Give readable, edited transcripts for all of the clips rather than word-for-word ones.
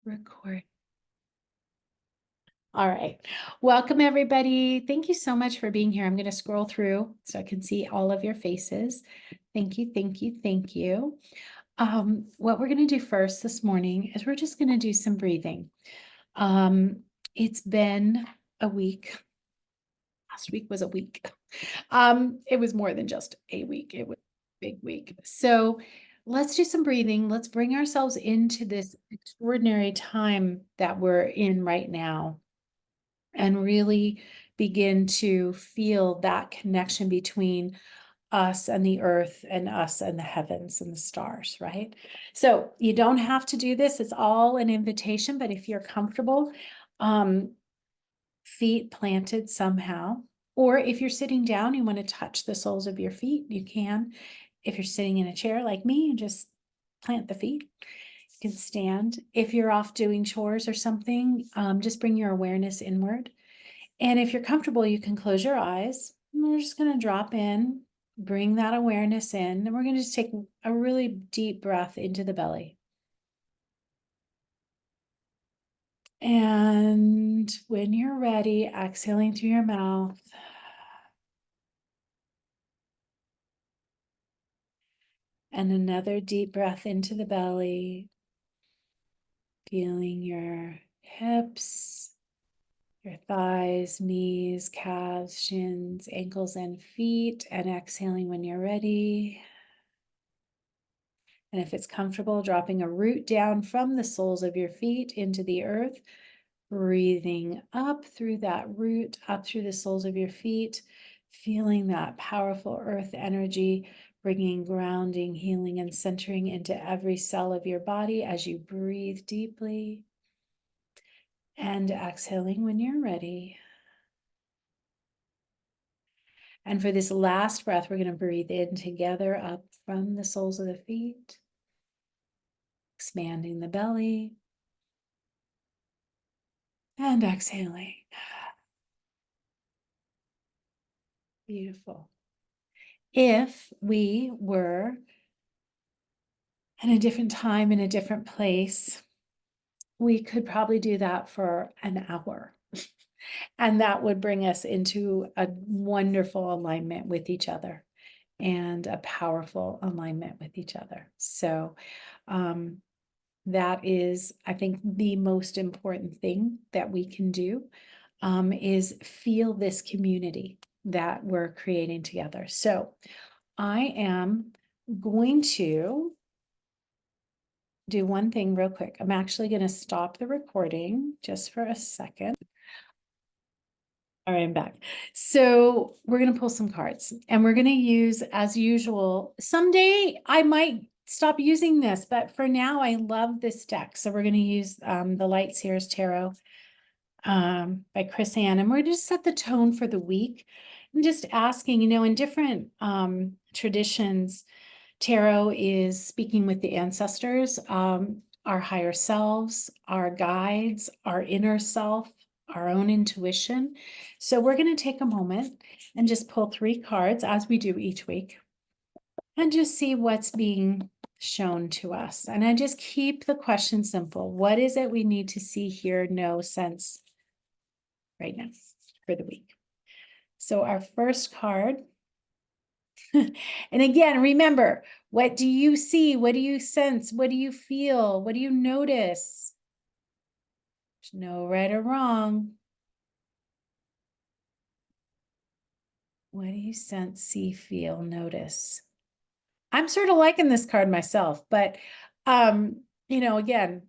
Record. All right. Welcome, everybody. Thank you so much for being here. I'm going to scroll through so I can see all of your faces. Thank you, thank you, thank you. What we're going to do first this morning is we're just going to do some breathing. It's been a week. Last week was a week. It was more than just a week. It was a big week. So let's do some breathing. Let's bring ourselves into this extraordinary time that we're in right now and really begin to feel that connection between us and the earth and us and the heavens and the stars, right? So you don't have to do this. It's all an invitation, but if you're comfortable, feet planted somehow, or if you're sitting down, you want to touch the soles of your feet, you can. If you're sitting in a chair like me, you just plant the feet. You can stand. If you're off doing chores or something, just bring your awareness inward. And if you're comfortable, you can close your eyes. And we're just going to drop in, bring that awareness in, and we're going to just take a really deep breath into the belly. And when you're ready, exhaling through your mouth. And another deep breath into the belly, feeling your hips, your thighs, knees, calves, shins, ankles, and feet, and exhaling when you're ready. And if it's comfortable, dropping a root down from the soles of your feet into the earth, breathing up through that root, up through the soles of your feet, feeling that powerful earth energy, bringing grounding, healing, and centering into every cell of your body as you breathe deeply. And exhaling when you're ready. And for this last breath, we're going to breathe in together up from the soles of the feet, expanding the belly, and exhaling. Beautiful. If we were in a different time, in a different place, we could probably do that for an hour. And that would bring us into a wonderful alignment with each other and a powerful alignment with each other. So that is, I think, the most important thing that we can do is feel this community that we're creating together. So I am going to do one thing real quick. I'm actually going to stop the recording just for a second. All right, I'm back. So we're going to pull some cards and we're going to use, as usual, someday I might stop using this, but for now I love this deck. So we're going to use the Light Seers Tarot by Chris Ann, and we're going to just set the tone for the week. I'm just asking, in different traditions, tarot is speaking with the ancestors, our higher selves, our guides, our inner self, our own intuition. So we're going to take a moment and just pull 3 cards as we do each week and just see what's being shown to us. And I just keep the question simple. What is it we need to see, hear, know, sense right now for the week? So our first card, and again, remember, what do you see? What do you sense? What do you feel? What do you notice? There's no right or wrong. What do you sense, see, feel, notice? I'm sort of liking this card myself, but again,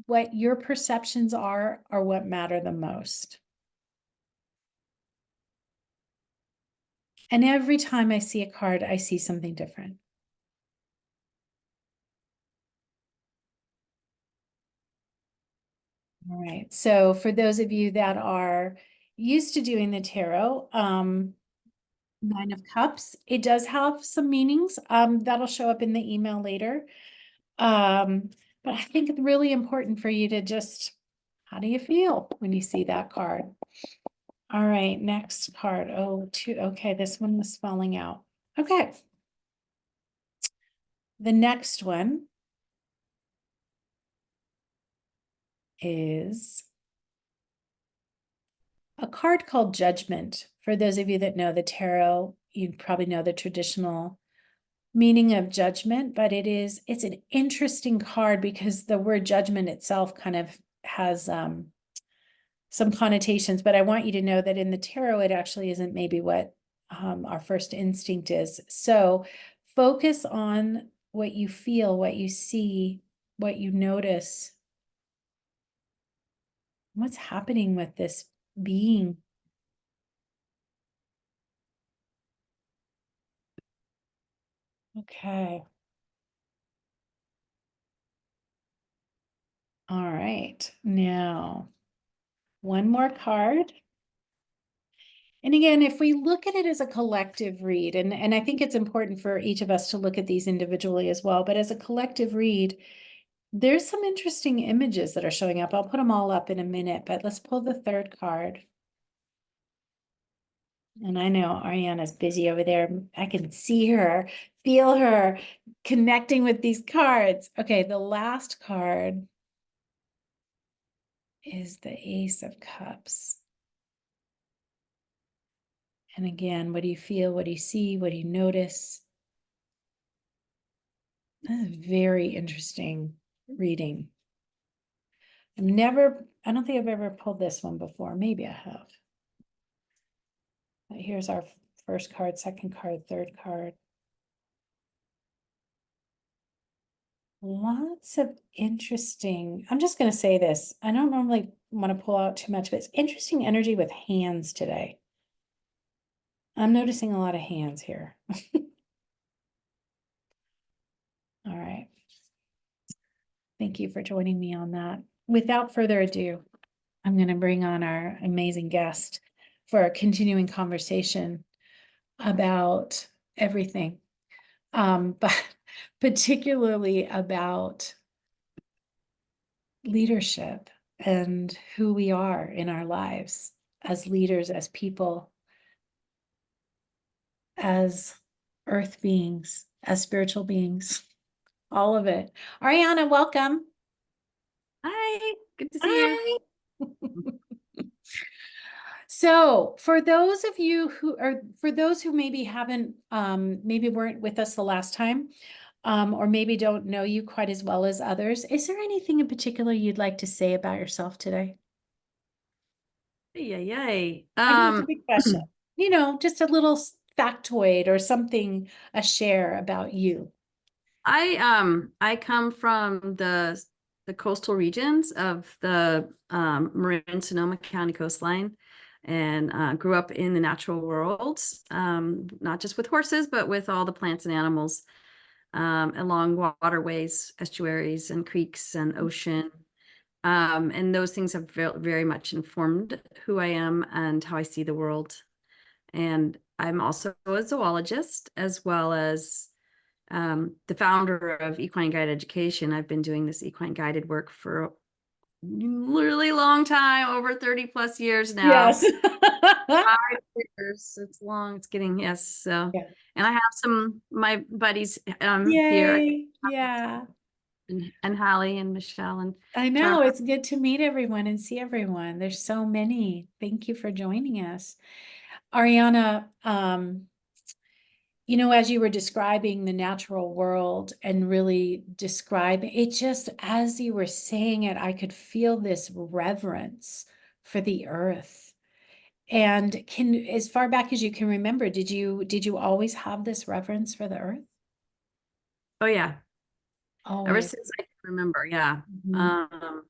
what your perceptions are what matter the most. And every time I see a card, I see something different. All right. So for those of you that are used to doing the tarot, 9 of Cups, it does have some meanings that'll show up in the email later. But I think it's really important for you to just, how do you feel when you see that card? All right, next card. Oh, 2. Okay, this one was falling out. Okay. The next one is a card called Judgment. For those of you that know the tarot, you probably know the traditional meaning of judgment, but it's an interesting card because the word judgment itself kind of has some connotations, but I want you to know that in the tarot, it actually isn't maybe what our first instinct is. So focus on what you feel, what you see, what you notice. What's happening with this being? Okay. All right. Now, one more card. And again, if we look at it as a collective read, and I think it's important for each of us to look at these individually as well, but as a collective read, there's some interesting images that are showing up. I'll put them all up in a minute, but let's pull the third card. And I know Ariana's busy over there. I can see her, feel her connecting with these cards. Okay, the last card is the Ace of Cups. And again, what do you feel? What do you see? What do you notice? That's a very interesting reading. I don't think I've ever pulled this one before. Maybe I have. But here's our first card, second card, third card. Lots of interesting, I'm just going to say this. I don't normally want to pull out too much, but it's interesting energy with hands today. I'm noticing a lot of hands here. All right. Thank you for joining me on that. Without further ado, I'm going to bring on our amazing guest for a continuing conversation about everything, but particularly about leadership and who we are in our lives as leaders, as people, as earth beings, as spiritual beings, all of it. Ariana, welcome. Hi, good to see you. Hi. So for those of you for those who maybe haven't, maybe weren't with us the last time, or maybe don't know you quite as well as others, is there anything in particular you'd like to say about yourself today? Yay, yay. I know it's a big question. Just a little factoid or something, a share about you. I come from the coastal regions of the Marin Sonoma County coastline, and grew up in the natural world, not just with horses, but with all the plants and animals, along waterways, estuaries, and creeks and ocean. And those things have very much informed who I am and how I see the world. And I'm also a zoologist, as well as the founder of Equine Guide Education. I've been doing this equine guided work for a really long time, over 30 plus years now. Yes. 5 years. It's long. It's getting, yes. So, Yeah. and I have my buddies here, Yay. Yeah. and Hallie and Michelle and I Tara. know. It's good to meet everyone and see everyone. There's so many. Thank you for joining us. Ariana, as you were describing the natural world and really describing it, just as you were saying it, I could feel this reverence for the earth. And as far back as you can remember, did you always have this reverence for the earth? Oh yeah, ever Always. since I can remember. Yeah. Mhm.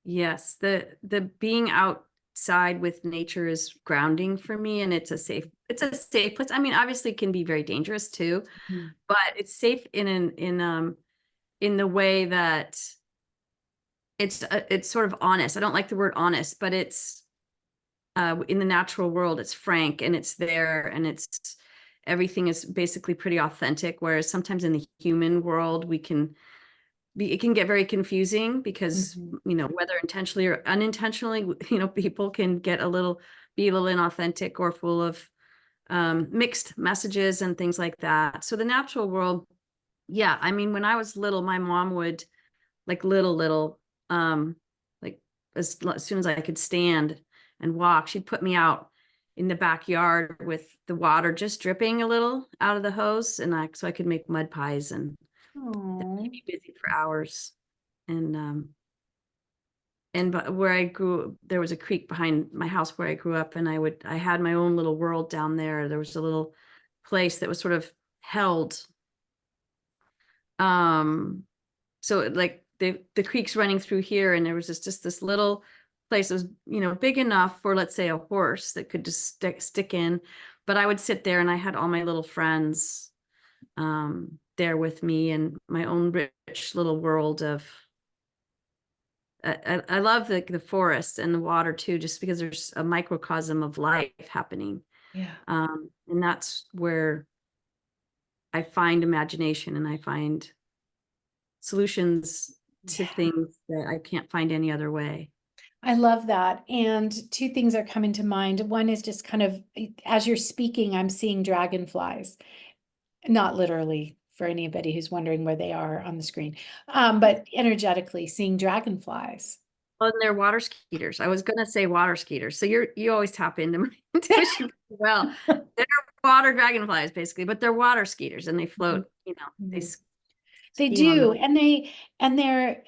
Yes, the being outside with nature is grounding for me, and it's a safe place. I mean, obviously it can be very dangerous too, Mhm. but it's safe in the way that it's sort of honest. I don't like the word honest, but it's in the natural world, it's frank and it's there, and it's everything is basically pretty authentic. Whereas sometimes in the human world, it can get very confusing because, Mhm. whether intentionally or unintentionally, people can be a little inauthentic or full of mixed messages and things like that. So the natural world, yeah, I mean, when I was little, my mom would, like little, um, like as soon as I could stand and walk, she'd put me out in the backyard with the water just dripping a little out of the hose, and so I could make mud pies and Oh, keep me busy for hours. And where I grew, there was a creek behind my house where I grew up, and I had my own little world down there. There was a little place that was sort of held. Um, so like the creek's running through here, and there was just this little place that was, big enough for, let's say, a horse that could just stick in. But I would sit there, and I had all my little friends there with me, and my own rich little world of I love the forest and the water too, just because there's a microcosm of life happening. yeah. And that's where I find imagination, and I find solutions to Yeah. things that I can't find any other way. I love that. And two things are coming to mind. One is just kind of, as you're speaking, I'm seeing dragonflies, not literally for anybody who's wondering where they are on the screen, but energetically seeing dragonflies. Oh, and they're water skeeters. I was gonna say water skeeters. So you always tap into my intuition well. They're water dragonflies basically, but they're water skeeters, and they float, they Mhm. They ski on the. do, and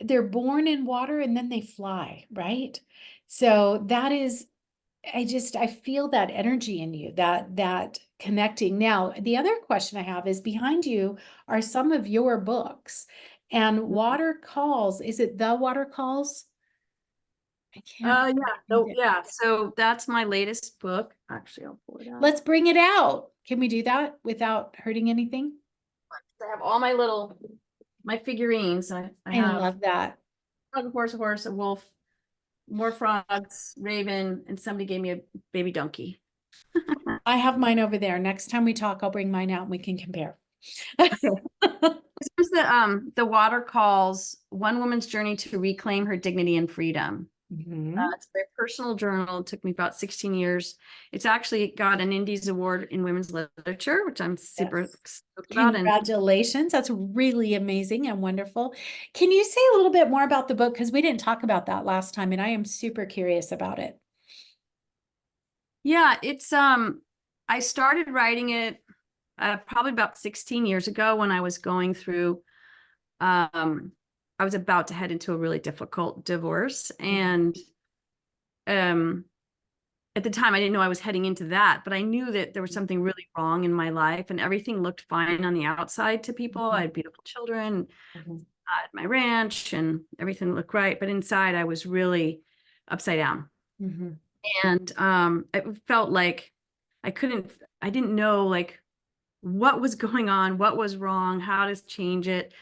they're born in water and then they fly, right? So that is, I feel that energy in you, that connecting. Now, the other question I have is behind you are some of your books, and Water Calls. Is it The Water Calls? I can't Yeah. find it. Yeah. So that's my latest book. Actually, I'll pull it out. Let's bring it out. Can we do that without hurting anything? I have all my figurines. I I have love that. a horse, a wolf, more frogs, raven, and somebody gave me a baby donkey. I have mine over there. Next time we talk, I'll bring mine out and we can compare. Okay. This was the Water Calls: One Woman's Journey to Reclaim Her Dignity and Freedom. Mhm. It's a very personal journal. It took me about 16 years. It's actually got an Indies Award in women's literature, which I'm super Yes. stoked about. And Congratulations. That's really amazing and wonderful. Can you say a little bit more about the book? Because we didn't talk about that last time, and I am super curious about it. yeah, it's I started writing it probably about 16 years ago when I was going through I was about to head into a really difficult divorce. And um at the time I didn't know I was heading into that, but I knew that there was something really wrong in my life, and everything looked fine on the outside to people. I had beautiful children Mhm. at my ranch, and everything looked right, but inside I was really upside down. Mhm. And it felt like I couldn't I didn't know like what was going on, what was wrong, how to change it.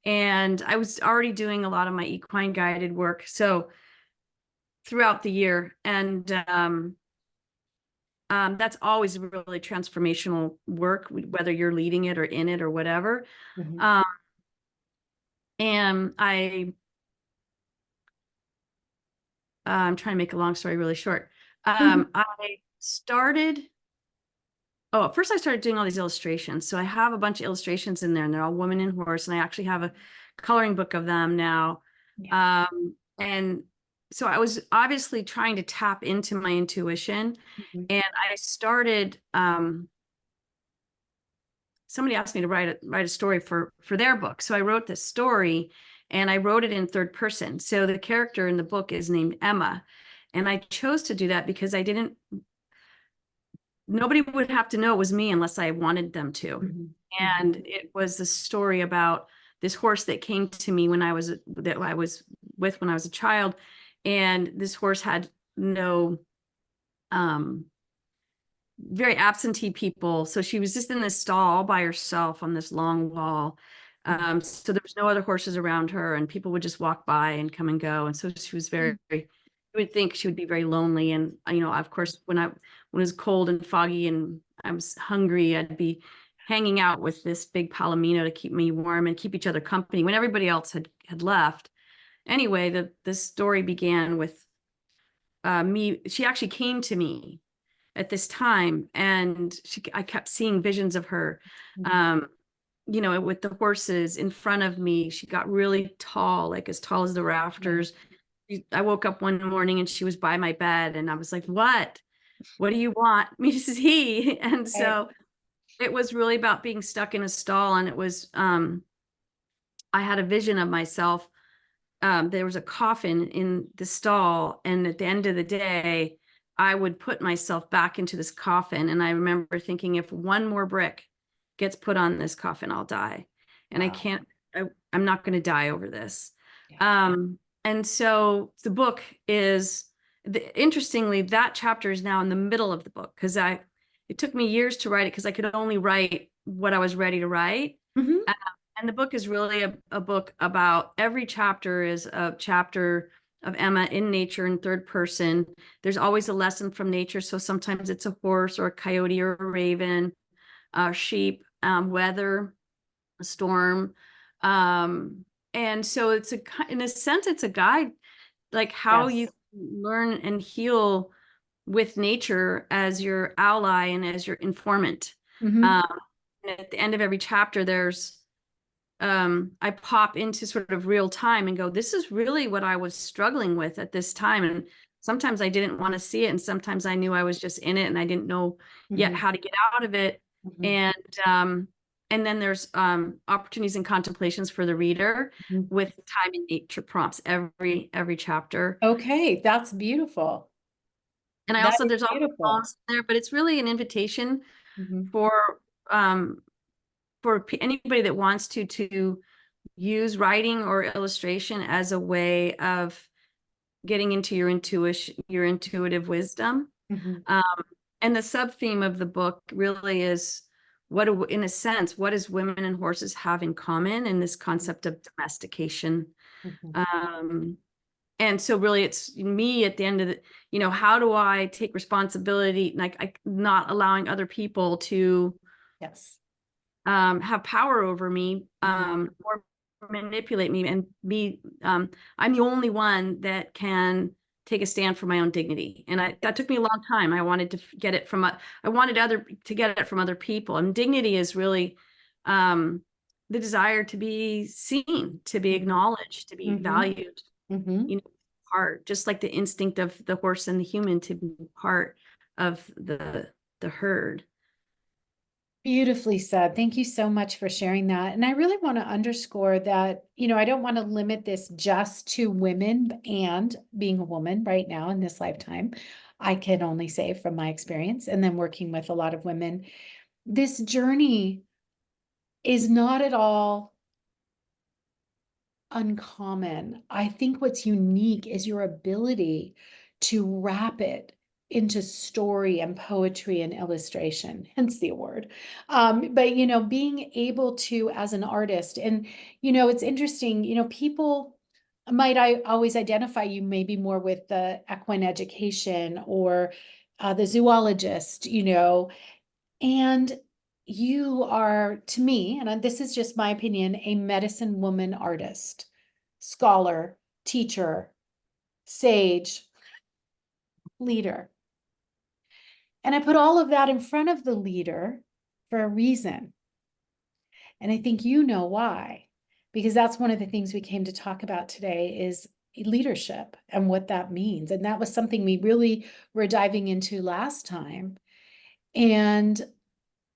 And I was already doing a lot of my equine guided work so throughout the year. And that's always really transformational work, whether you're leading it or in it or whatever. Mhm. Um, and I'm trying to make a long story really short. Mhm. I started Oh, at first I started doing all these illustrations. So I have a bunch of illustrations in there, and they're all woman and horse. And I actually have a coloring book of them now. Yeah. And so I was obviously trying to tap into my intuition. Mhm. And I started, somebody asked me to write a story for their book. So I wrote this story, and I wrote it in third person. So the character in the book is named Emma. And I chose to do that because nobody would have to know it was me unless I wanted them to. Mhm. Mhm. And it was the story about this horse that came to me that I was with when I was a child. And this horse had no um very absentee people. So she was just in this stall all by herself on this long wall. So there was no other horses around her, and people would just walk by and come and go. And so she was Mhm. you would think she would be very lonely. And, of course, when it was cold and foggy and I was hungry, I'd be hanging out with this big palomino to keep me warm and keep each other company when everybody else had left. Anyway, the story began with me. She actually came to me at this time, and I kept seeing visions of her. Mhm. Um, you know, with the horses in front of me. She got really tall, like as tall as the Right. rafters. I woke up one morning and she was by my bed, and I was like, what do you want me to see? And Right. so it was really about being stuck in a stall. And it was, I had a vision of myself. There was a coffin in the stall, and at the end of the day, I would put myself back into this coffin. And I remember thinking, if one more brick gets put on this coffin, I'll die. And I Wow. can't, I'm not going to die over this. Yeah. And so the book is, interestingly, that chapter is now in the middle of the book, because it took me years to write it because I could only write what I was ready to write. Hmm. And the book is really a book about, every chapter is a chapter of Emma in nature in third person. There's always a lesson from nature. So sometimes it's a horse or a coyote or a raven, sheep, weather, a storm. And so in a sense, it's a guide, like how you Yes. learn and heal with nature as your ally and as your informant. Hmm. Um, and at the end of every chapter, I pop into sort of real time and go, this is really what I was struggling with at this time. And sometimes I didn't want to see it. And sometimes I knew I was just in it and I didn't know yet Hmm. how to get out of it. Hmm. And, um, and then there's opportunities and contemplations for the reader with time and nature prompts every chapter. Okay, that's beautiful. And That is there's also beautiful. poems there, but it's really an invitation Hmm. for, um, anybody that wants to use writing or illustration as a way of getting into your intuition, your intuitive wisdom. Hmm. Um, and the sub theme of the book really is, in a sense, what does women and horses have in common in this concept of domestication? Hmm. Um, and so really it's me at the end of the, how do I take responsibility, like not allowing other people to Yes. have power over me, Hmm. or manipulate me, and be I'm the only one that can take a stand for my own dignity. And that took Yes. me a long time. I wanted to get it from I wanted to get it from other people. And dignity is really um the desire to be seen, to be Hmm. acknowledged, to be Hmm. valued, Hmm. you know part, just like the instinct of the horse and the human to be part of the herd. Beautifully said. Thank you so much for sharing that. And I really want to underscore that, I don't want to limit this just to women and being a woman right now in this lifetime. I can only say from my experience and then working with a lot of women, this journey is not at all uncommon. I think what's unique is your ability to wrap it into story and poetry and illustration, hence the award. But being able to, as an artist, and it's interesting, people might I always identify you maybe more with the equine education or the zoologist, and you are, to me, and this is just my opinion, a medicine woman artist, scholar, teacher, sage, leader. And I put all of that in front of the leader for a reason. And I think you know why, because that's one of the things we came to talk about today is leadership and what that means. And that was something we really were diving into last time. And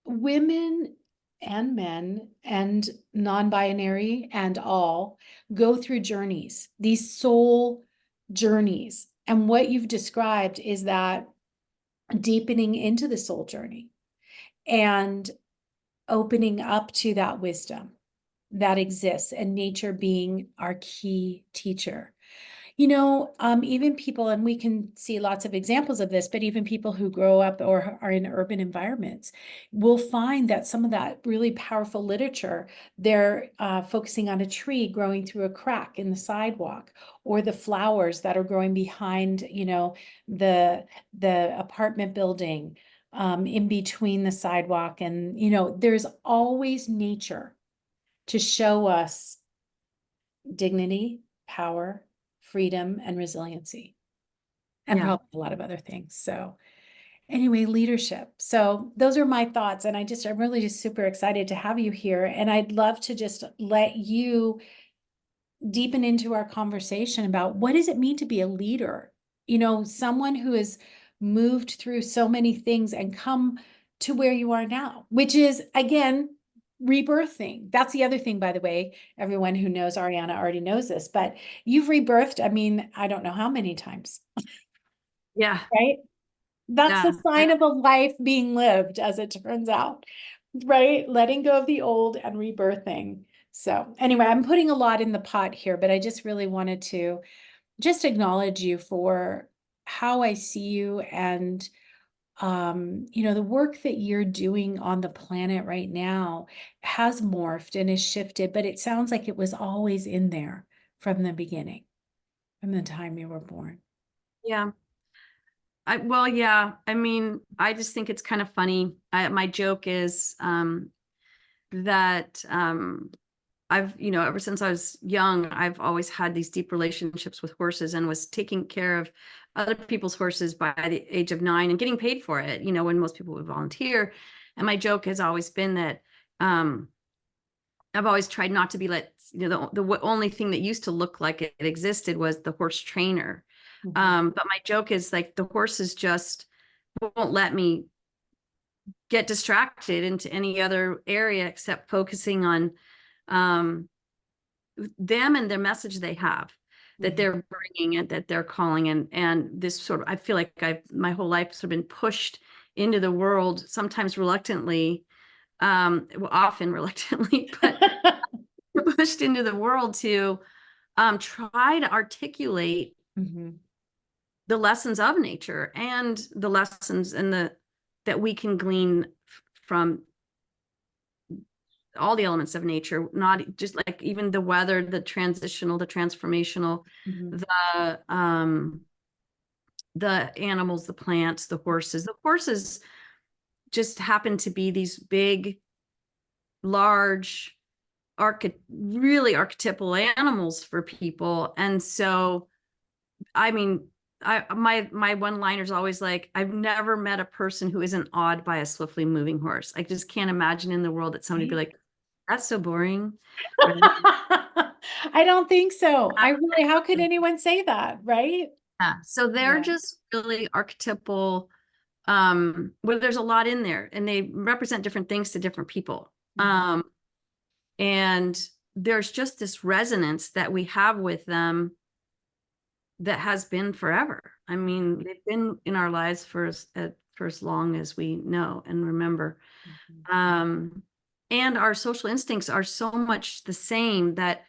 women and men and non-binary and all go through journeys, these soul journeys. And what you've described is that deepening into the soul journey and opening up to that wisdom that exists, and nature being our key teacher. Even people, and we can see lots of examples of this, but even people who grow up or are in urban environments will find that some of that really powerful literature, they're focusing on a tree growing through a crack in the sidewalk, or the flowers that are growing behind, the apartment building, in between the sidewalk. And, there's always nature to show us dignity, power, freedom, and resiliency, and Yeah. probably a lot of other things. So Anyway, leadership. So those are my thoughts. And I'm really just super excited to have you here. And I'd love to just let you deepen into our conversation about what does it mean to be a leader? Someone who has moved through so many things and come to where you are now, which is, again, rebirthing. That's the other thing, by the way. Everyone who knows Ariana already knows this, but you've rebirthed, I mean, I don't know how many times, Yeah. right? That's the Yeah. sign of a life being lived, as it turns out, right? Letting go of the old and rebirthing. So anyway, I'm putting a lot in the pot here, but I just really wanted to just acknowledge you for how I see you and the work that you're doing on the planet right now has morphed and is shifted, but it sounds like it was always in there from the beginning, from the time you were born. Yeah. Well, yeah. I mean, I just think it's kind of funny. My joke is that I've, ever since I was young, I've always had these deep relationships with horses and was taking care of other people's horses by the age of 9 and getting paid for it, when most people would volunteer. And my joke has always been that I've always tried not to be the only thing that used to look like it existed was the horse trainer. Mhm. But my joke is like the horses just won't let me get distracted into any other area except focusing on um, them and their message they have that Mhm. they're bringing and that they're calling and this sort of I feel like I've my whole life sort of been pushed into the world, sometimes reluctantly, well, often reluctantly, but pushed into the world to try to articulate Mhm. the lessons of nature and the lessons and the that we can glean from all the elements of nature, not just like even the weather, the transitional, the transformational, Mhm. the animals, the plants, the horses. The horses just happen to be these big, large, really archetypal animals for people. And so, I mean, my one-liner is always like, I've never met a person who isn't awed by a swiftly moving horse. I just can't imagine in the world that somebody would be Right. like, that's so boring. Right? I don't think so. How could anyone say that, right? Yeah. So they're Yeah. just really archetypal, where there's a lot in there and they represent different things to different people. Mhm. And there's just this resonance that we have with them that has been forever. I mean, they've been in our lives for as long as we know and remember. Mhm. Um, and our social instincts are so much the same that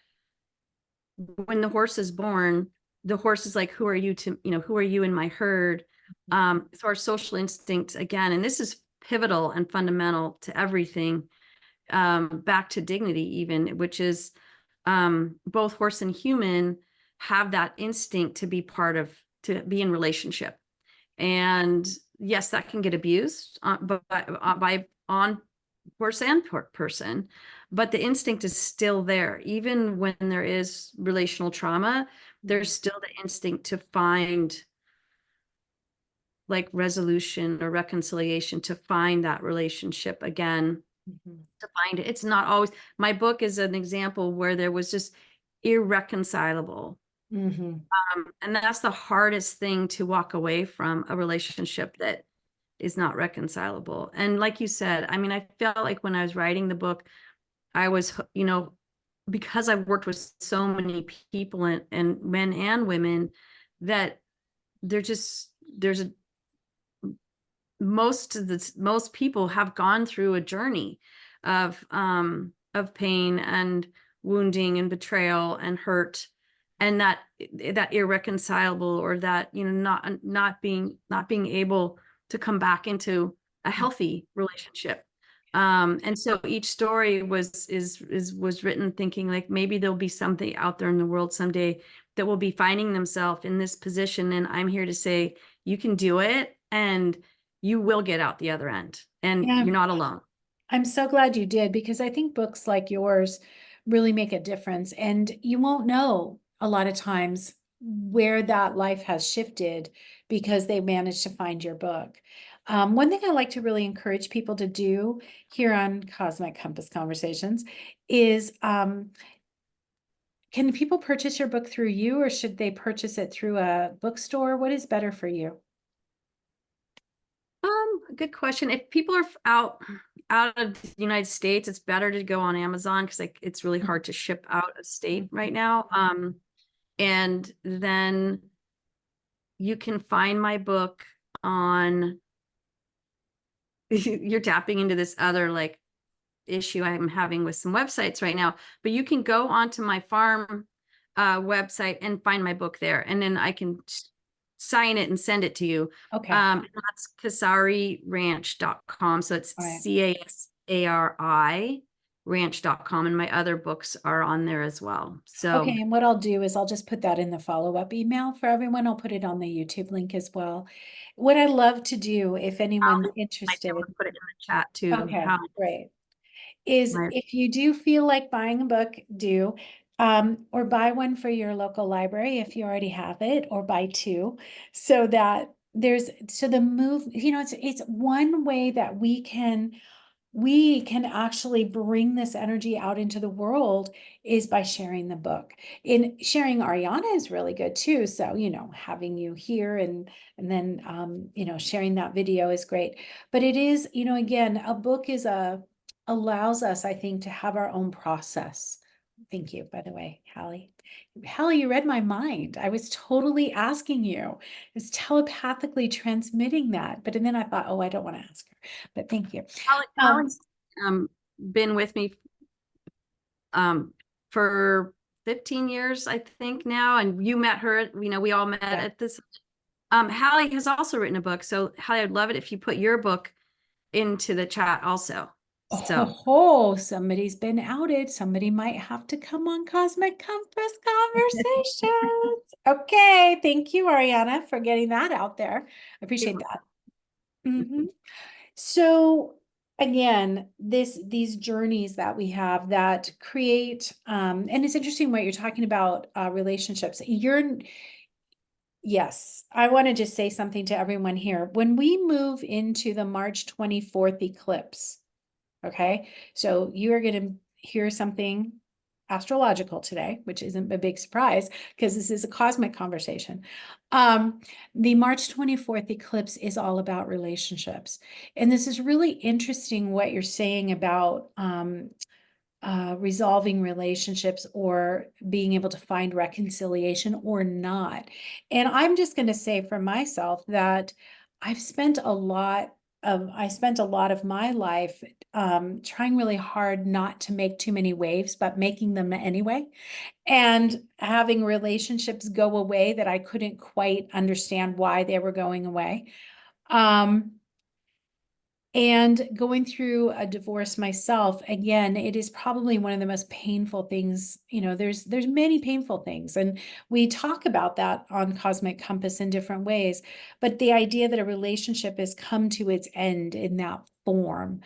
when the horse is born, the horse is like, who are you who are you in my herd? So our social instinct again, and this is pivotal and fundamental to everything, back to dignity even, which is both horse and human have that instinct to be to be in relationship. And yes, that can get abused by on horse and person, but the instinct is still there. Even when there is relational trauma, Mhm. there's still the instinct to find like resolution or reconciliation, to find that relationship again, Mhm. to find it. It's not always, my book is an example where there was just irreconcilable. Mhm. And that's the hardest thing to walk away from, a relationship that is not reconcilable. And like you said, I mean, I felt like when I was writing the book, I was, because I've worked with so many people and men and women, that there's a most people have gone through a journey of pain and wounding and betrayal and hurt, and that irreconcilable, or that not being able to come back into a healthy relationship. And so each story was written thinking like maybe there'll be something out there in the world someday that will be finding themselves in this position, and I'm here to say you can do it, and you will get out the other end, and Yeah, you're not alone. I'm so glad you did because I think books like yours really make a difference. And you won't know a lot of times where that life has shifted because they managed to find your book. One thing I like to really encourage people to do here on Cosmic Compass Conversations is, can people purchase your book through you, or should they purchase it through a bookstore? What is better for you? Good question. If people are out of the United States, it's better to go on Amazon because like it's really hard to ship out of state right now. And then you can find my book on you're tapping into this other like issue I'm having with some websites right now, but you can go onto my farm website and find my book there, and then I can sign it and send it to you. Okay, That's casariranch.com. So it's all right. CASARI ranch.com, and my other books are on there as well. So Okay, and what I'll do is I'll just put that in the follow-up email for everyone. I'll put it on the YouTube link as well. What I love to do, if anyone's might be interested, able to put it in the chat too. okay, How great, is my if you do feel like buying a book, do, or buy one for your local library if you already have it, or buy two, so that so the move, it's one way that we can actually bring this energy out into the world is by sharing the book. In sharing Ariana is really good too. So, having you here and then sharing that video is great. But it is, again, a book allows us, I think, to have our own process. Thank you, by the way, Hallie. Hallie, you read my mind. I was totally asking you. I was telepathically transmitting that. But and then I thought, oh, I don't want to ask her. But thank you. Um, Holly's been with me um for 15 years, I think now, and you met her, we all met yeah. at this. Hallie has also written a book. So Hallie, I'd love it if you put your book into the chat also. So Oh, somebody's been outed. Somebody might have to come on Cosmic Compass Conversations. Okay, thank you, Ariana, for getting that out there. I appreciate that. Mhm. So again, these journeys that we have that create, and it's interesting what you're talking about, relationships. Yes, I want to just say something to everyone here. When we move into the March 24th eclipse, okay, so you are going to hear something astrological today, which isn't a big surprise because this is a cosmic conversation. The March 24th eclipse is all about relationships. And this is really interesting what you're saying about resolving relationships or being able to find reconciliation or not. And I'm just going to say for myself that I spent a lot of my life trying really hard not to make too many waves, but making them anyway, and having relationships go away that I couldn't quite understand why they were going away. Um, and going through a divorce myself, again, it is probably one of the most painful things. There's many painful things, and we talk about that on Cosmic Compass in different ways. But the idea that a relationship has come to its end in that form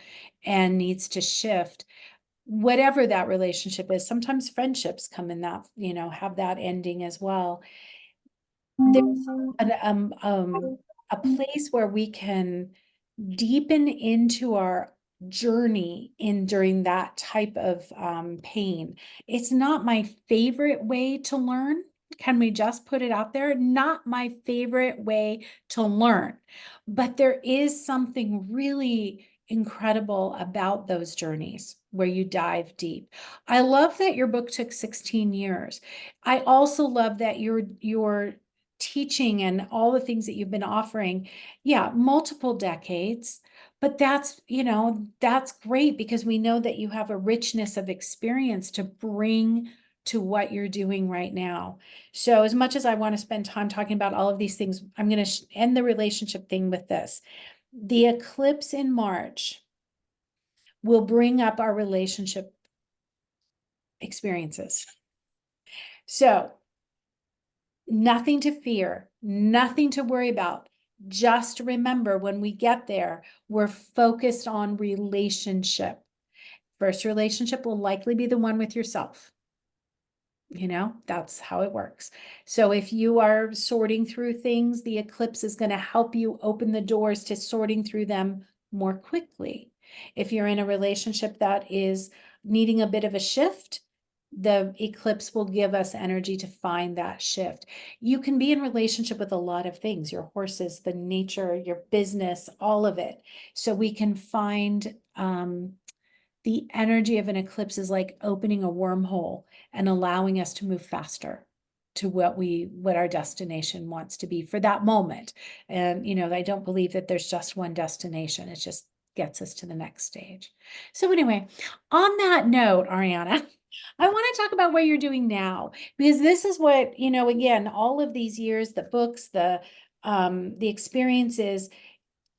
and needs to shift, whatever that relationship is, sometimes friendships come in that, have that ending as well. There's a place where we can deepen into our journey in during that type of pain. It's not my favorite way to learn. Can we just put it out there? Not my favorite way to learn, but there is something really incredible about those journeys where you dive deep. I love that your book took 16 years. I also love that your teaching and all the things that you've been offering, yeah, multiple decades. But that's great because we know that you have a richness of experience to bring to what you're doing right now. So as much as I want to spend time talking about all of these things, I'm going to end the relationship thing with this. The eclipse in March will bring up our relationship experiences. So nothing to fear, nothing to worry about. Just remember when we get there, we're focused on relationship. First relationship will likely be the one with yourself. That's how it works. So if you are sorting through things, the eclipse is going to help you open the doors to sorting through them more quickly. If you're in a relationship that is needing a bit of a shift, the eclipse will give us energy to find that shift. You can be in relationship with a lot of things, your horses, the nature, your business, all of it. So we can find the energy of an eclipse is like opening a wormhole and allowing us to move faster to what our destination wants to be for that moment. And I don't believe that there's just one destination. It just gets us to the next stage. So anyway, on that note, Ariana, I want to talk about what you're doing now, because this is what, again, all of these years, the books, the experiences,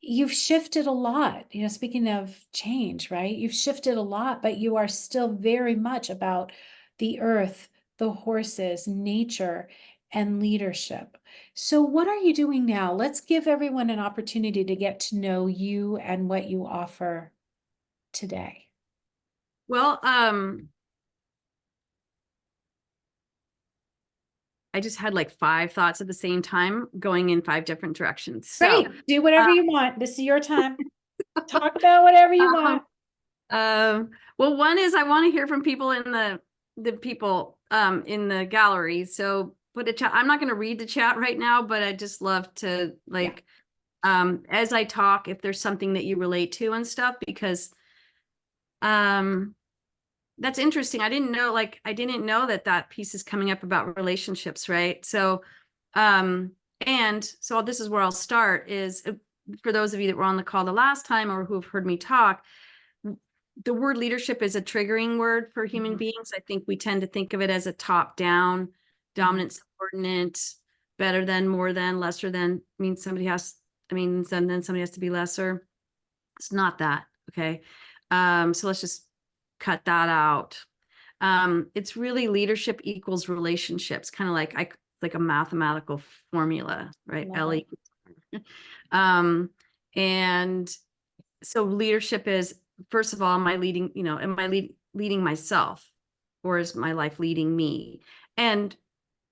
you've shifted a lot. Speaking of change, right? You've shifted a lot, but you are still very much about the earth, the horses, nature, and leadership. So what are you doing now? Let's give everyone an opportunity to get to know you and what you offer today. Well, I just had like 5 thoughts at the same time going in 5 different directions. So, Great. Do whatever you want. This is your time. Talk about whatever you um, want. well, one is I want to hear from people in the people in the gallery. So put a chat. I'm not going to read the chat right now, but I just love to Yeah. as I talk, if there's something that you relate to and stuff, because that's interesting. I didn't know that piece is coming up about relationships, right? So and so this is where I'll start is for those of you that were on the call the last time or who have heard me talk, the word leadership is a triggering word for human beings. I think we tend to think of it as a top down, dominant, subordinate, better than, more than, lesser than, means then somebody has to be lesser. It's not that. Okay. So let's just cut that out. It's really leadership equals relationships, kind of like a mathematical formula, right? Love L it. equals. Um, and so leadership is, first of all, am I leading myself, or is my life leading me? And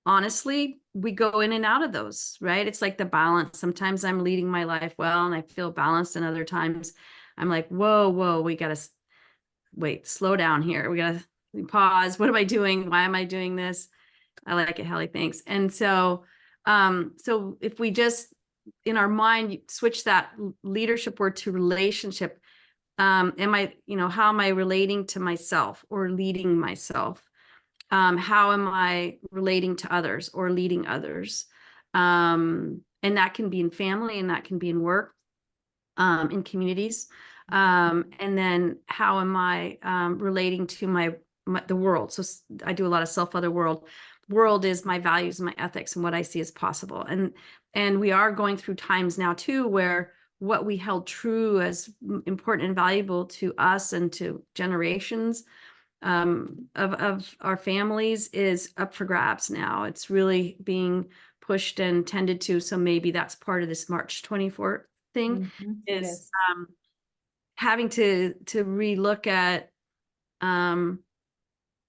honestly, we go in and out of those, right? It's like the balance. Sometimes I'm leading my life well and I feel balanced, and other times I'm like, whoa, we gotta wait, slow down here. We gotta pause. What am I doing? Why am I doing this? I like it, Hallie. Thanks. And so if we just in our mind switch that leadership word to relationship, how am I relating to myself or leading myself? How am I relating to others or leading others? And that can be in family, and that can be in work, in communities. And then how am I relating to the world? So I do a lot of self-other world. World is my values and my ethics and what I see as possible. And we are going through times now too where what we held true as important and valuable to us and to generations of our families is up for grabs now. It's really being pushed and tended to. So maybe that's part of this March 24th thing, It is is. having to relook at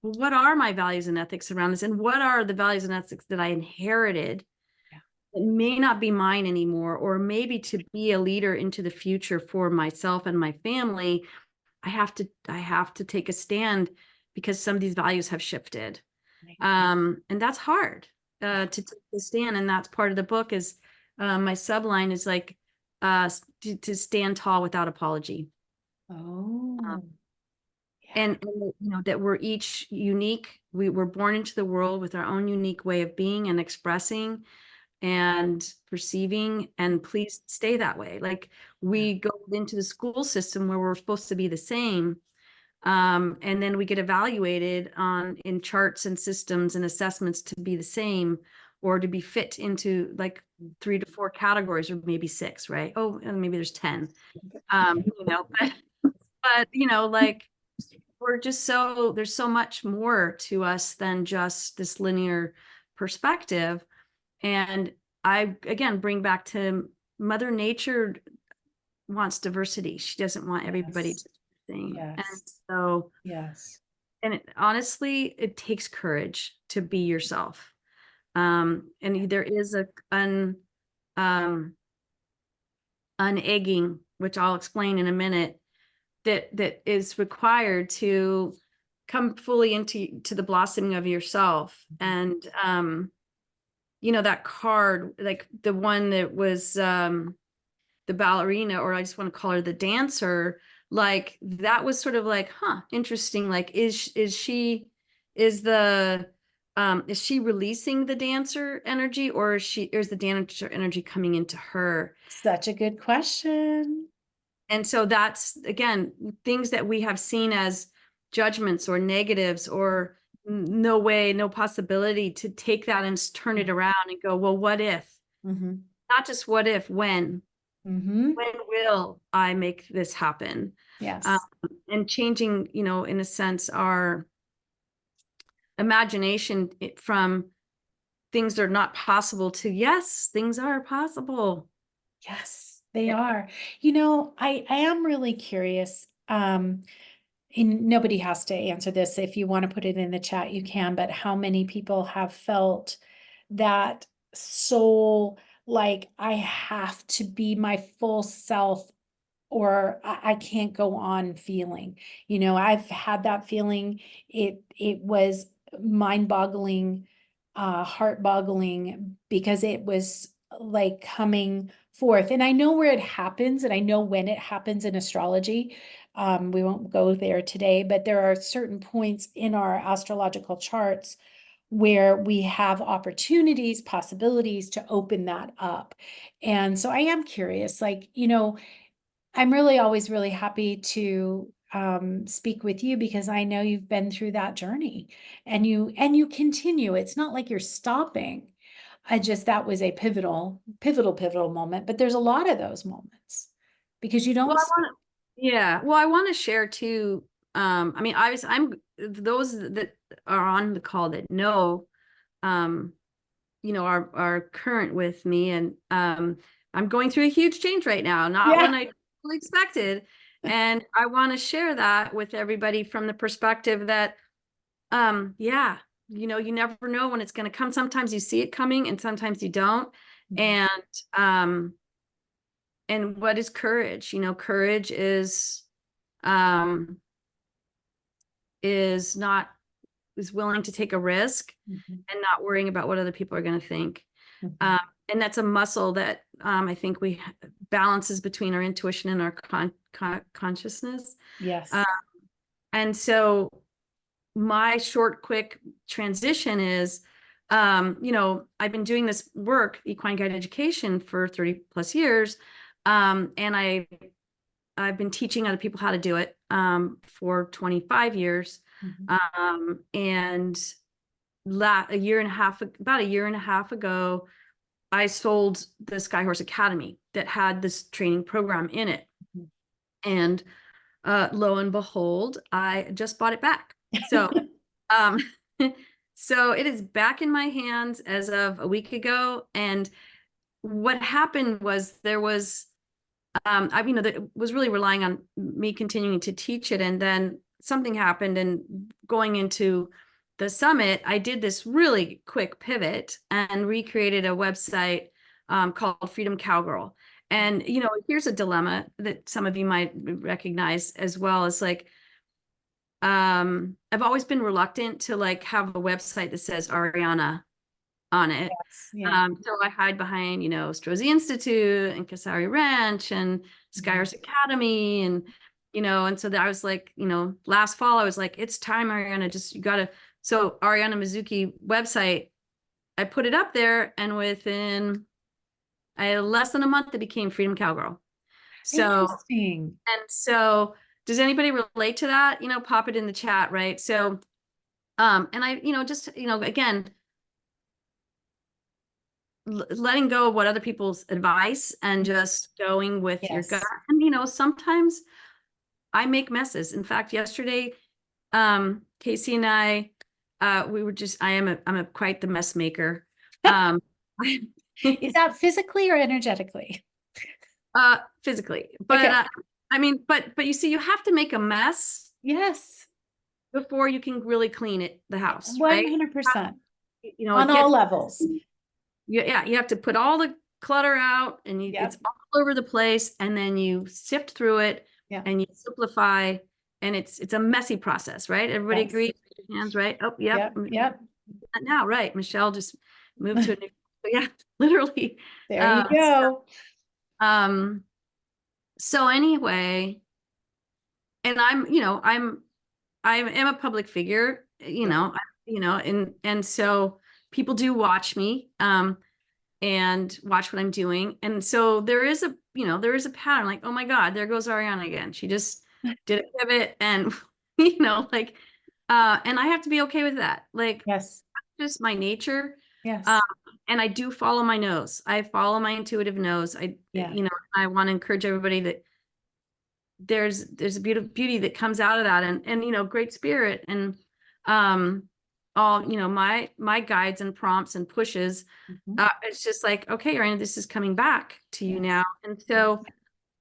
what are my values and ethics around this, and what are the values and ethics that I inherited Yeah. that may not be mine anymore, or maybe to be a leader into the future for myself and my family. I have to take a stand because some of these values have shifted. Right. And that's hard Yeah. to take a stand. And that's part of the book is my subline is like to stand tall without apology. Oh, yeah. And that we're each unique. We were born into the world with our own unique way of being and expressing and perceiving, and please stay that way. Like Yeah. we go into the school system where we're supposed to be the same, and then we get evaluated in charts and systems and assessments to be the same, or to be fit into like 3 to 4 categories, or maybe 6, right? Oh, and maybe there's 10. But like there's so much more to us than just this linear perspective. And I again bring back to Mother Nature wants diversity. She doesn't want everybody Yes. to do the same. And Yes. so Yes. And honestly, it takes courage to be yourself. And there is a um, an egging, which I'll explain in a minute, that is required to come fully into the blossoming of yourself. And that card, like the one that was the ballerina, or I just want to call her the dancer, like that was sort of like, huh, interesting. Like, is the is she releasing the dancer energy, or is the dancer energy coming into her? Such a good question. And so that's, again, things that we have seen as judgments or negatives or no way, no possibility, to take that and turn it around and go, well, what if? Mm-hmm. Not just what if, when? Mm-hmm. When will I make this happen? Um, Yes. and changing, in a sense, our imagination from things that are not possible to, yes, things are possible. Yes, they are. I am really curious. And nobody has to answer this. If you want to put it in the chat, you can, but how many people have felt that soul, like I have to be my full self or I can't go on feeling. I've had that feeling. It was mind-boggling, heart-boggling because it was like coming forth. And I know where it happens, and I know when it happens in astrology. We won't go there today, but there are certain points in our astrological charts where we have opportunities, possibilities to open that up. And so I am curious, like, I'm really always really happy to speak with you because I know you've been through that journey and you continue. It's not like you're stopping. That was a pivotal moment, but there's a lot of those moments because you Well, don't I stop. want yeah. Well, I want to share too. I mean, I'm those that are on the call that know, um, are current with me, and I'm going through a huge change right now, not one Yeah. I totally expected. And I want to share that with everybody from the perspective that, yeah, you never know when it's going to come. Sometimes you see it coming, and sometimes you don't. Mhm. And um, and what is courage? Courage um is not is willing to take a risk Mhm. and not worrying about what other people are going to think. Mhm. um and that's a muscle that I think we balances between our intuition and our consciousness. Yes. uh, and so my short quick transition is, I've been doing this work, equine guide education, for 30 plus years. And I've been teaching other people how to do it for 25 years. Mhm. And about a year and a half ago, I sold the Skyhorse Academy that had this training program in it. Mhm. And lo and behold, I just bought it back. So, um, so it is back in my hands as of a week ago. And what happened was there was that was really relying on me continuing to teach it. And then something happened, and going into the summit, I did this really quick pivot and recreated a website called Freedom Cowgirl. And, here's a dilemma that some of you might recognize as well. Is like, I've always been reluctant to like have a website that says Ariana on it. Yes. Yeah. So I hide behind, Strozzi Institute and Kasari Ranch and Mhm. Skyers Academy. And so that I was like, last fall, I was like, it's time, Ariana, you gotta. So Ariana Mazzucchi website, I put it up there, and within less than a month, it became Freedom Cowgirl. So, Interesting. and so does anybody relate to that? Pop it in the chat, right? So, and I, just, again, letting go of what other people's advice and just going with your gut. Yes. And sometimes I make messes. In fact, yesterday, Casey and I, we were just I'm a quite the mess maker. Um Is that physically or energetically? physically. But Okay. I mean, but you see, you have to make a mess Yes. before you can really clean the house, right? 100% You know, it on all gets, levels. yeah, you have to put all the clutter out and it's Yep. all over the place, and then you sift through it Yeah. and you simplify, and it's a messy process, right? Everybody Yes. agrees? Raise your hands, right? Oh, yep. Yep. Yep. Now, right. Michelle just moved to a new, yeah, literally. There you Uh, go. um, so anyway, and I'm, you know, I am a public figure, you Yeah. know, and so people do watch me, and watch what I'm doing. And so there is a pattern, like, oh my God, there goes Ariana again. She just did a pivot and, like, and I have to be okay with that. Like, Yes. that's just my nature. Um, Yes. and I do follow my nose. I follow my intuitive nose. Yeah. I want to encourage everybody that there's a beauty that comes out of that, and great spirit, and um all my guides and prompts and pushes. Mhm. It's just like, okay, Raina, this is coming back to you Yes. now. And Yes. so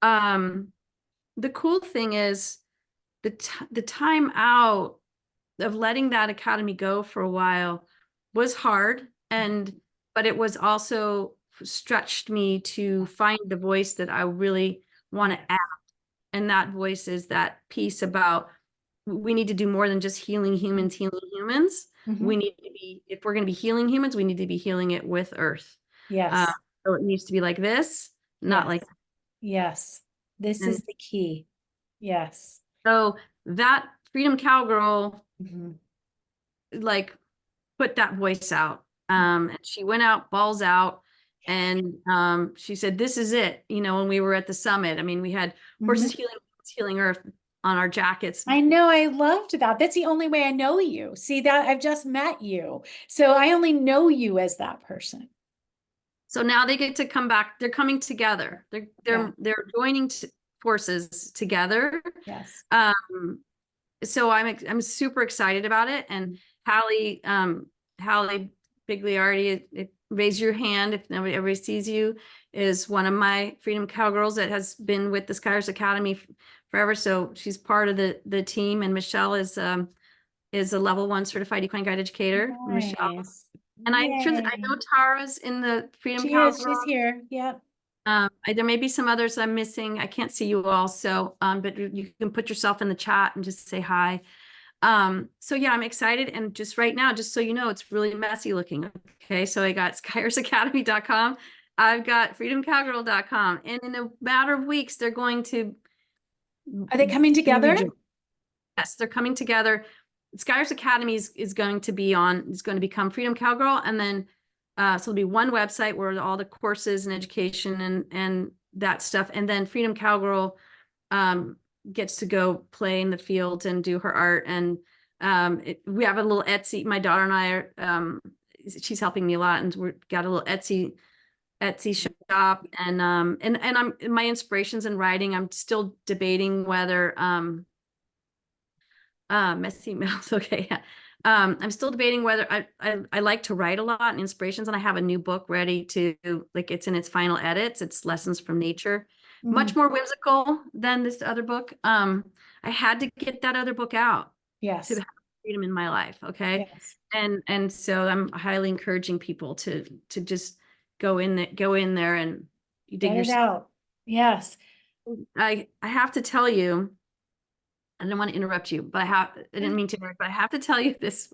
um the cool thing is the time out of letting that academy go for a while was hard, but it was also stretched me to find the voice that I really want to Yeah. add. And that voice is that piece about, we need to do more than just healing humans, healing humans. We Mhm. need to be, if we're going to be healing humans, we need to be healing it with earth. Uh, Yes. so it needs to be like this, not Yes. like, Yes. This and is the key. Yes. so that Freedom Cowgirl, Mhm. like, put that voice out. And she went out, balls out, and she said, "This is it." When we were at the summit, I mean, we had Mhm. horses healing earth on our jackets. I know, I loved that. That's the only way I know you. See that I've just met you. So I only know you as that person. So now they get to come back. They're coming together. They're Yeah. they're they're joining forces together. Yes. Um, so I'm super excited about it. And Hallie Bigliardi, raise your hand if everybody sees you, is one of my Freedom Cowgirls that has been with the Skyers Academy forever. So she's part of the team. And Michelle is a level 1 certified equine guide educator. Michelle. Nice. And I'm sure that I Yay. know Tara's in the Freedom She is. Cowgirl. She's here. Yep. There may be some others I'm missing. I can't see you all. So, but you can put yourself in the chat and just say hi. So yeah, I'm excited. And just right now, just so you know, it's really messy looking. Okay. So I got skyersacademy.com. I've got freedomcowgirl.com. And in a matter of weeks, they're going to Are they coming be together? rejoined. Yes, they're coming together. Skyers Academy is going to become Freedom Cowgirl. And then, so it'll be one website where all the courses and education and that stuff. And then Freedom Cowgirl, gets to go play in the field and do her art. And, we have a little Etsy. My daughter and I are, she's helping me a lot, and we've got a little Etsy shop. And I'm my inspirations in writing. I'm still debating whether, messy mouth. Okay. Yeah. I'm still debating whether I like to write a lot and inspirations, and I have a new book ready to, like, it's in its final edits. It's Lessons from Nature, much Mhm. more whimsical than this other book. I had to get that other book out to Yes. have freedom in my life. Okay. Yes. And so I'm highly encouraging people to just go in there and you dig Get it yourself. out. Yes. I have to tell you, I didn't want to interrupt you, but I didn't mean to interrupt, but I have to tell you this.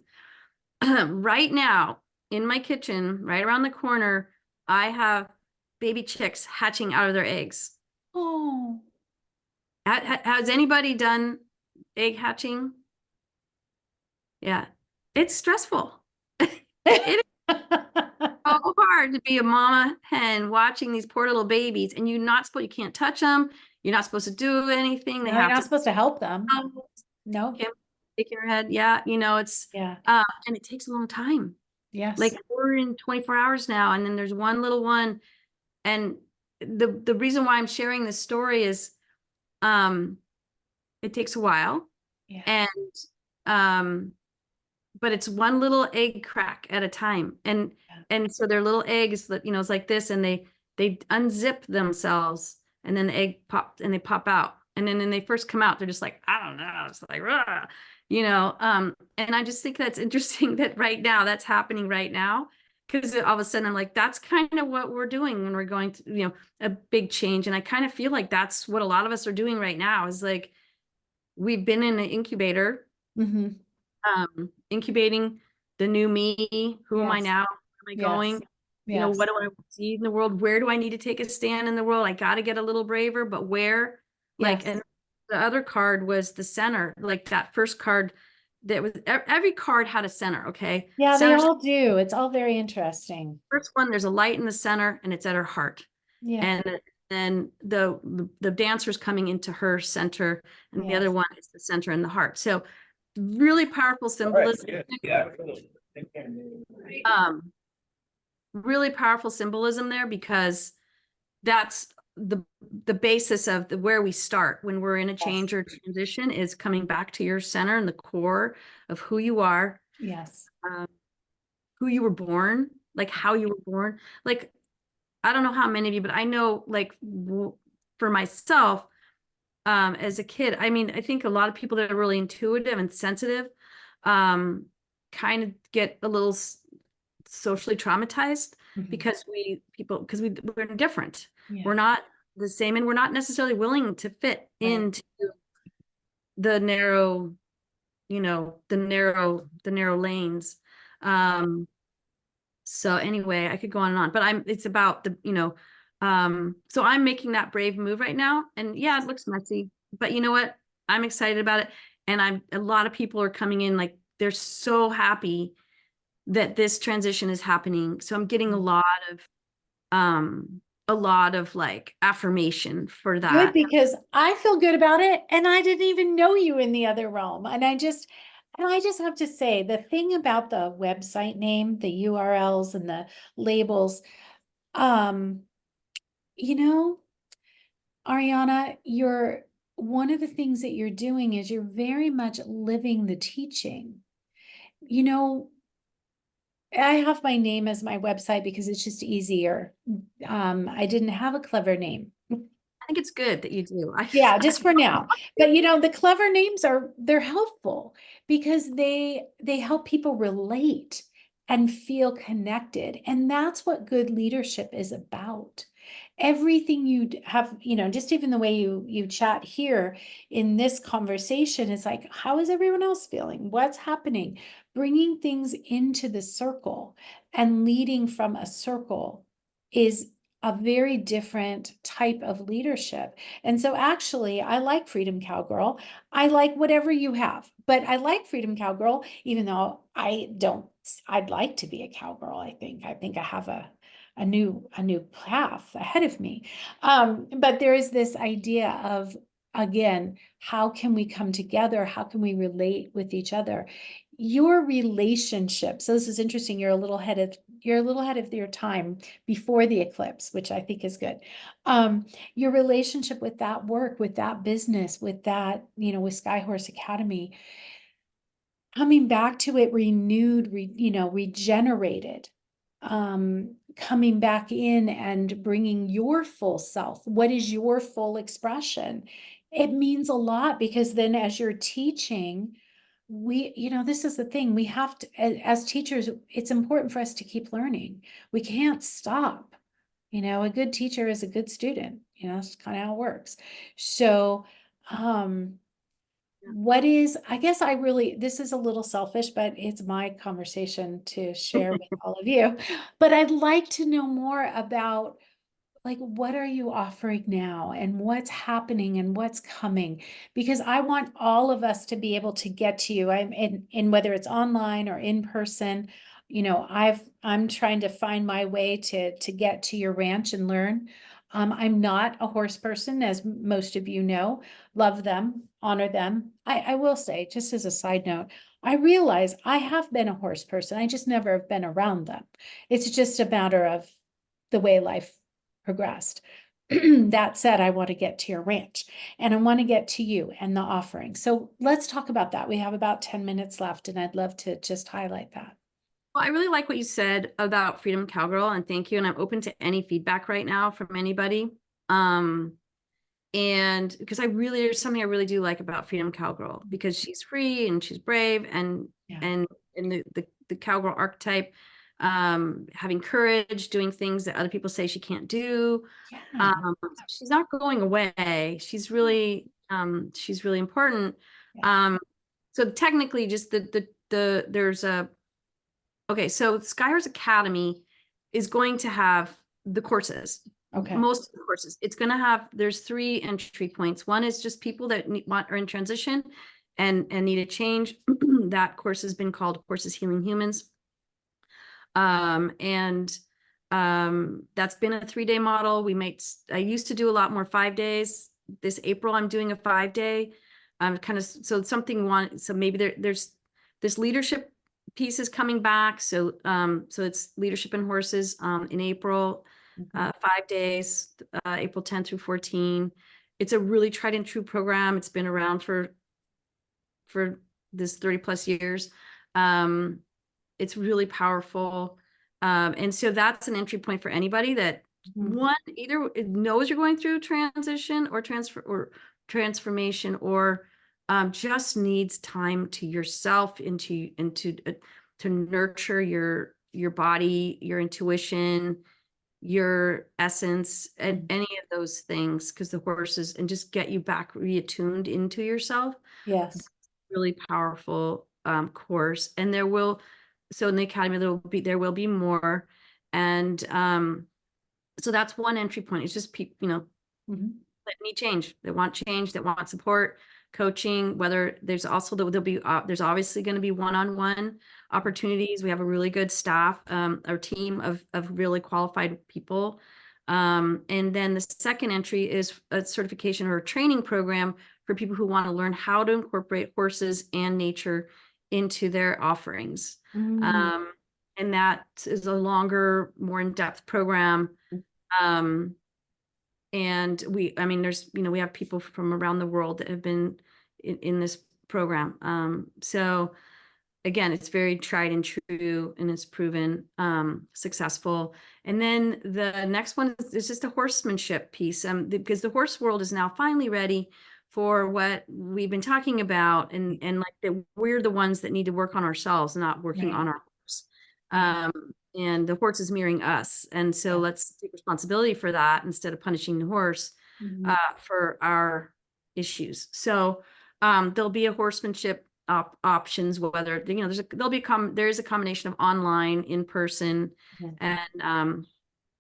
Right now, in my kitchen, right around the corner, I have baby chicks hatching out of their eggs. Oh. Has anybody done egg hatching? Yeah, it's stressful. It is so hard to be a mama hen watching these poor little babies, and you can't touch them. You're not supposed to do anything. They No, you're have not to, supposed to help them. No. Kim, shaking her head. Yeah, it's, Yeah. and it takes a long time. Like, Yes. we're in 24 hours now, and then there's one little one. And the reason why I'm sharing this story is, it takes a while, Yeah. and but it's one little egg crack at a time. And Yeah. so their little eggs that, it's like this, and they unzip themselves, and then the egg they pop out. And then they first come out, they're just like, I don't know. It's like, rah. And I just think that's interesting that right now that's happening right now. Because all of a sudden I'm like, that's kind of what we're doing when we're going to, a big change. And I kind of feel like that's what a lot of us are doing right now is like, we've been in an incubator, Hmm. incubating the new me. Who am I Yes. now? Where am I Yes. going? What Yes. do I see in the world? Where do I need to take a stand in the world? I got to get a little braver, but where? Like, Yes. and the other card was the center, like that first card that was every card had a center. Okay. Yeah, they Center's all do. It's all very interesting. first one, there's a light in the center and it's at her heart. Yeah. And then the dancer's coming into her center, and the other Yes. one is the center and the heart. So really powerful symbolism. Yeah. Um, really powerful symbolism there because that's the basis of where we start when we're in a Yes. change or transition is coming back to your center and the core of who you are, Yes. um, who you were born, like how you were born. Like, I don't know how many of you, but I know like for myself, as a kid, I mean, I think a lot of people that are really intuitive and sensitive, um, kind of get a little socially traumatized Mhm. because we're different. We're Yeah. not the same, and we're not necessarily willing to fit Right. into the narrow, the narrow lanes. Um, so anyway, I could go on and on, but it's about so I'm making that brave move right now. And yeah, it looks messy, but you know what? I'm excited about it. And a lot of people are coming in, like they're so happy that this transition is happening. So I'm getting of a lot of like affirmation for Good, that. because I feel good about it and I didn't even know you in the other realm. And I just have to say, the thing about the website name, the URLs and the labels, um, you know, Ariana, one of the things that you're doing is you're very much living the teaching. You know, I have my name as my website because it's just easier. I didn't have a clever name. I think it's good that you do. Yeah, just for now. But the clever names they're helpful because they help people relate and feel connected. And that's what good leadership is about. Everything you have, just even the way you chat here in this conversation is like, how is everyone else feeling? What's happening? Bringing things into the circle and leading from a circle is a very different type of leadership. And so actually, I like Freedom Cowgirl. I like whatever you have, but I like Freedom Cowgirl, even though I don't, I'd like to be a cowgirl, I think. I think I have a new path ahead of me. But there is this idea of, again, how can we come together? How can we relate with each other? Your relationship. So this is interesting. You're a little ahead of your time before the eclipse, which I think is good. Your relationship with that work, with that business, with that, with Skyhorse Academy, coming back to it renewed, regenerated, coming back in and bringing your full self. What is your full expression? It means a lot because then as you're teaching, this is the thing, we have to, as teachers, it's important for us to keep learning. We can't stop. A good teacher is a good student, that's kind of how it works. So, I guess this is a little selfish, but it's my conversation to share with all of you. But I'd like to know more about, like, what are you offering now and what's happening and what's coming? Because I want all of us to be able to get to you. I'm in whether it's online or in person, I'm trying to find my way to get to your ranch and learn. I'm not a horse person, as most of you know. Love them, honor them. I will say, just as a side note, I realize I have been a horse person. I just never have been around them. It's just a matter of the way life progressed. That said, I want to get to your ranch and I want to get to you and the offering. So let's talk about that. We have about 10 minutes left and I'd love to just highlight that. Well, I really like what you said about Freedom Cowgirl, and thank you. And I'm open to any feedback right now from anybody. Um, And because there's something I really do like about Freedom Cowgirl, because she's free and she's brave, Yeah. and the cowgirl archetype, having courage, doing things that other people say she can't do. Yeah. Um, she's not going away. She's really important. Yeah. Um, so technically, just there's a okay. So Skyhar's Academy is going to have the courses. Okay. Most of the courses, it's going to have. There's 3 entry points. One is just people that are in transition and need a change. That course has been called Courses Healing Humans. And that's been a 3-day model. I used to do a lot more 5 days. This April, I'm doing a 5-day. Kind of, so so maybe there's this leadership piece is coming back. So it's leadership in horses, in April, Mhm. 5 days, April 10 through 14. It's a really tried and true program. It's been around for this 30+ years. It's really powerful. And so that's an entry point for anybody that Mhm. either knows you're going through transition or transformation, or just needs time to yourself, to nurture your body, your intuition, your essence, and any of those things, because the horses, and just get you back reattuned into yourself. Yes. Really powerful course. And so in the academy there will be more. And so that's one entry point. It's just people, Mhm. that need change, that want support, coaching. Whether there's obviously going to be one-on-one opportunities. We have a really good staff, our team of really qualified people. And then the second entry is a certification or a training program for people who want to learn how to incorporate horses and nature into their offerings. Mm. Um, and that is a longer, more in-depth program. Um, and I mean, we have people from around the world that have been in this program. So again, it's very tried and true, and it's proven successful. And then the next one is just a horsemanship piece, because the horse world is now finally ready for what we've been talking about, and like that we're the ones that need to work on ourselves, not working Right. on our horse. Yeah. And the horse is mirroring us, and so Yeah. let's take responsibility for that instead of punishing the horse Mhm. for our issues. So there'll be a horsemanship options, whether there is a combination of online, in person, Yeah. and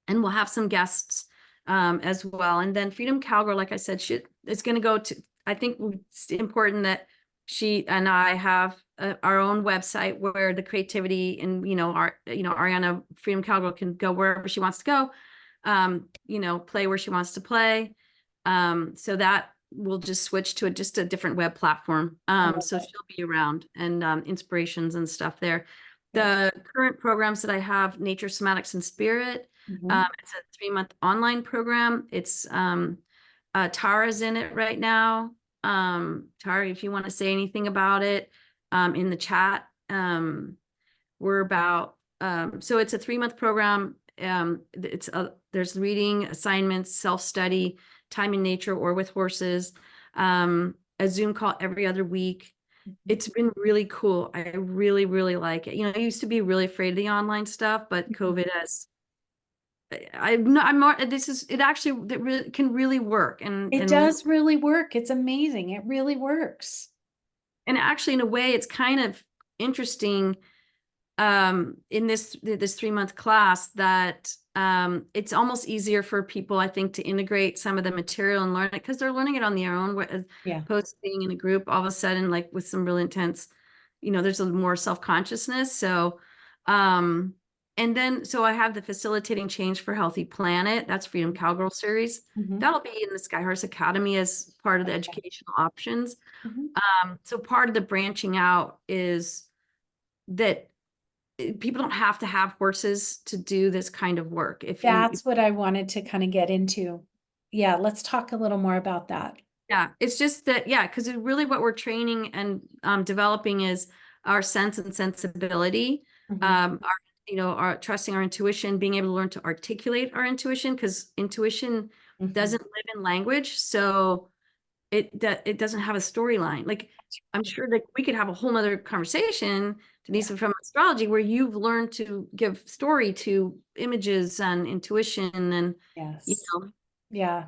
we'll have some guests as well. And then Freedom Cowgirl, like I said, it's going to go to. I think it's important that she and I have our own website where the creativity and Ariana Freedom Cowgirl can go wherever she wants to go, play where she wants to play. So that we'll just switch to just a different web platform. I love So it. she'll be around, and inspirations and stuff there. Good. The current programs that I have, Nature, Somatics, and Spirit. Mhm. It's a 3-month online program. It's Tara's in it right now. Tara, if you want to say anything about it, in the chat. So it's a 3-month program. There's reading assignments, self-study, time in nature or with horses, a Zoom call every other week. Mhm. It's been really cool. I really, really like it. I used to be really afraid of the online stuff, but Mhm. COVID has, I'm more, it actually, it really can really work. It does really work. It's amazing. It really works. And actually, in a way, it's kind of interesting, in this 3-month class, that it's almost easier for people, I think, to integrate some of the material and learn it, because they're learning it on their own, as Yeah. opposed to being in a group all of a sudden, like with some really intense, there's a little more self-consciousness. So and then so I have the Facilitating Change for Healthy Planet. That's Freedom Cowgirl series. Mhm. That'll be in the Skyhorse Academy as part of the Okay. educational options. Mhm. So part of the branching out is that people don't have to have horses to do this kind of work. That's what I wanted to kind of get into. Yeah, let's talk a little more about that. Yeah, it's just that, yeah, because really what we're training and developing is our sense and sensibility, Mhm. our our trusting our intuition, being able to learn to articulate our intuition, because intuition Mhm. doesn't live in language. So it doesn't have a storyline. Like, I'm sure that we could have a whole nother conversation, Yeah. Denise, from astrology, where you've learned to give story to images and intuition, and you Yes. know, Yeah.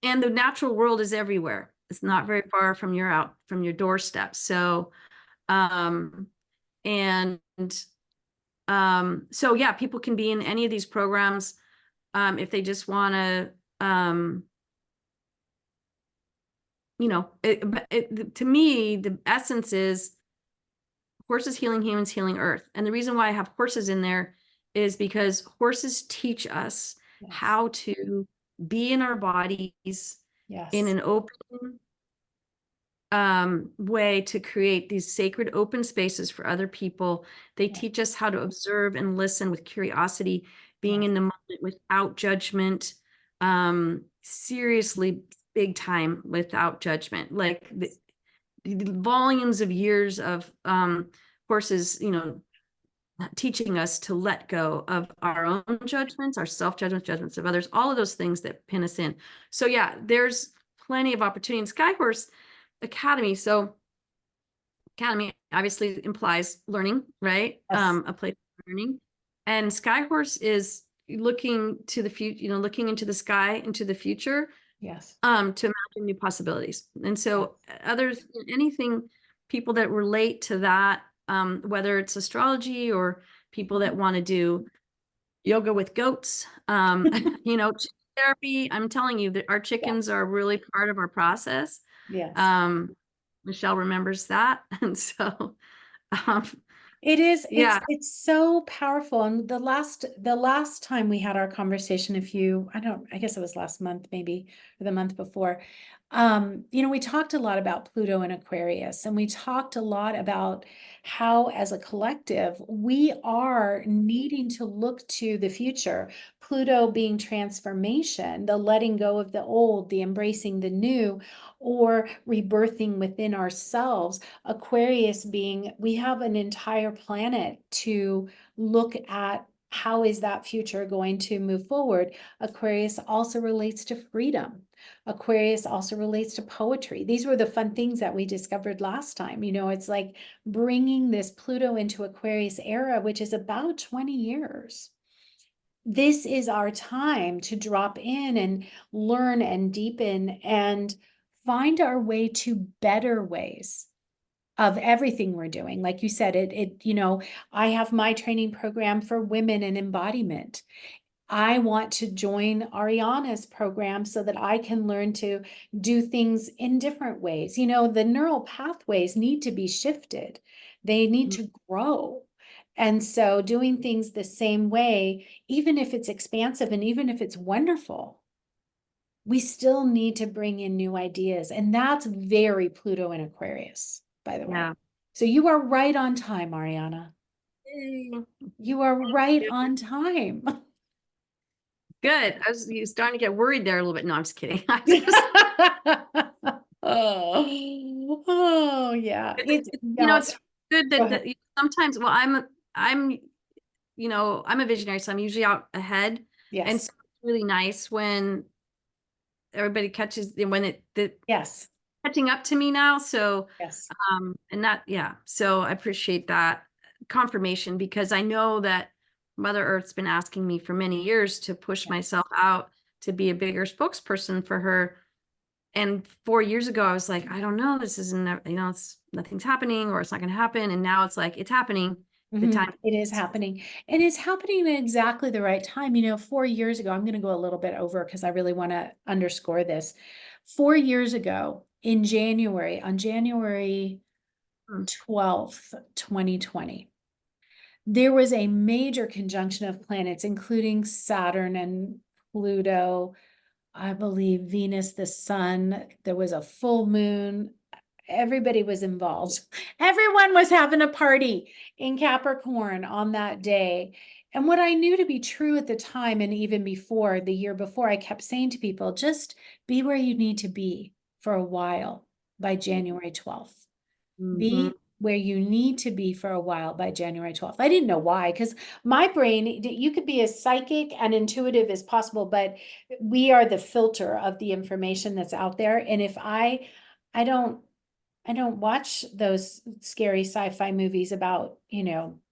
and the natural world is everywhere. It's not very far from your doorstep. So um and so yeah, people can be in any of these programs if they just want to to me, the essence is horses healing humans healing earth. And the reason why I have horses in there is because horses teach us Yes. how to be in our bodies in Yes. an open way, to create these sacred open spaces for other people. They Yeah. teach us how to observe and listen with curiosity, being Yes. in the moment without judgment, seriously big time without judgment. Like the volumes of years of horses, teaching us to let go of our own judgments, our self-judgments, judgments of others, all of those things that pin us in. So yeah, there's plenty of opportunity in Skyhorse Academy. So academy obviously implies learning, right? Yes. A place for learning. And Skyhorse is looking to the future, looking into the sky, into the future, Yes. to imagine new possibilities. And Yes. so others, anything, people that relate to that, whether it's astrology or people that want to do yoga with goats, chicken therapy. I'm telling you that our Yeah. chickens are really part of our process. Yes. Um, Michelle remembers that. And so, um, It is, yeah. it's so powerful. And the last time we had our conversation, I guess it was last month, maybe, or the month before. We talked a lot about Pluto and Aquarius, and we talked a lot about how, as a collective, we are needing to look to the future. Pluto being transformation, the letting go of the old, the embracing the new, or rebirthing within ourselves. Aquarius being, we have an entire planet to look at. How is that future going to move forward? Aquarius also relates to freedom. Aquarius also relates to poetry. These were the fun things that we discovered last time. It's like bringing this Pluto into Aquarius era, which is about 20 years. This is our time to drop in and learn and deepen and find our way to better ways of everything we're doing. Like you said, I have my training program for women in embodiment. I want to join Ariana's program so that I can learn to do things in different ways. The neural pathways need to be shifted. They need to grow. And so doing things the same way, even if it's expansive and even if it's wonderful, we still need to bring in new ideas. And that's very Pluto and Aquarius, by the way. Yeah. So you are right on time, Ariana. Yay. You are right on time. Good. I was starting to get worried there a little bit. No, I'm just kidding. I just, Oh, yeah. it's good Go that, ahead. sometimes, well, I'm, I'm a visionary, so I'm usually out ahead. And Yes. so it's really nice when everybody catches, when the Yes. catching up to me now. So, Yes. and that, yeah. So I appreciate that confirmation, because I know that Mother Earth's been asking me for many years to push myself out to be a bigger spokesperson for her. And 4 years ago, I was like, I don't know, this isn't, nothing's happening, or it's not going to happen. And now it's like, it's happening. The time. It is happening. And it's happening at exactly the right time. 4 years ago, I'm going to go a little bit over because I really want to underscore this. 4 years ago, in January, on January Hmm. 12th, 2020, there was a major conjunction of planets, including Saturn and Pluto, I believe Venus, the sun. There was a full moon. Everybody was involved. Everyone was having a party in Capricorn on that day. And what I knew to be true at the time, and even before, the year before, I kept saying to people, just be where you need to be for a while by January 12th. Mhm. Be where you need to be for a while by January 12th. I didn't know why, because my brain, you could be as psychic and intuitive as possible, but we are the filter of the information that's out there. And if I don't I don't watch those scary sci-fi movies about,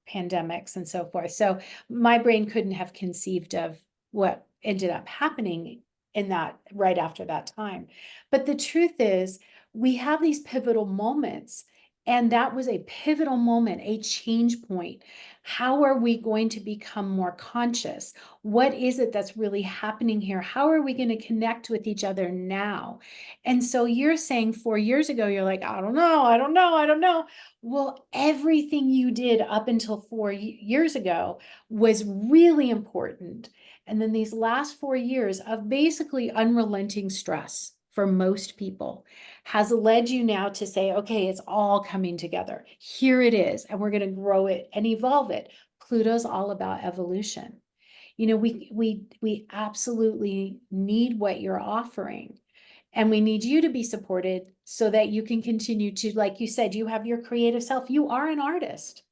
pandemics and so forth. So my brain couldn't have conceived of what ended up happening in that right after that time. But the truth is, we have these pivotal moments, and that was a pivotal moment, a change point. How are we going to become more conscious? What is it that's really happening here? How are we going to connect with each other now? And so you're saying 4 years ago, you're like, I don't know, I don't know, I don't know. Well, everything you did up until 4 years ago was really important. And then these last 4 years of basically unrelenting stress for most people has led you now to say, okay, it's all coming together. Here it is, and we're going to grow it and evolve it. Pluto's all about evolution. We absolutely need what you're offering. And we need you to be supported so that you can continue to, like you said, you have your creative self. You are an artist.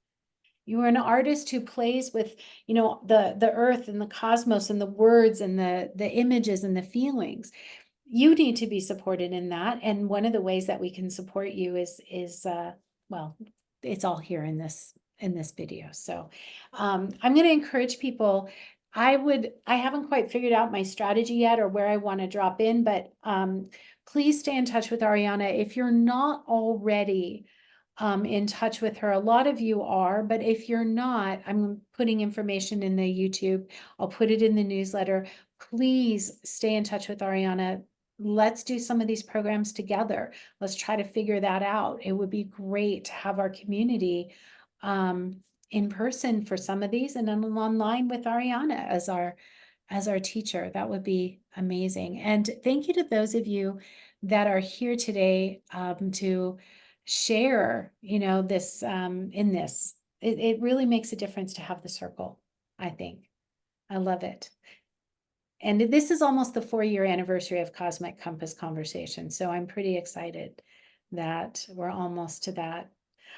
You are an artist who plays with, the earth and the cosmos and the words and the images and the feelings. You need to be supported in that. And one of the ways that we can support you is well, it's all here in this video. So I'm going to encourage people. I haven't quite figured out my strategy yet or where I want to drop in, but please stay in touch with Ariana. If you're not already in touch with her, a lot of you are, but if you're not, I'm putting information in the YouTube. I'll put it in the newsletter. Please stay in touch with Ariana. Let's do some of these programs together. Let's try to figure that out. It would be great to have our community in person for some of these, and then online with Ariana as our teacher. That would be amazing. And thank you to those of you that are here today to share, this in this. It really makes a difference to have the circle, I think. I love it. And this is almost the 4-year anniversary of Cosmic Compass Conversation. So I'm pretty excited that we're almost to that.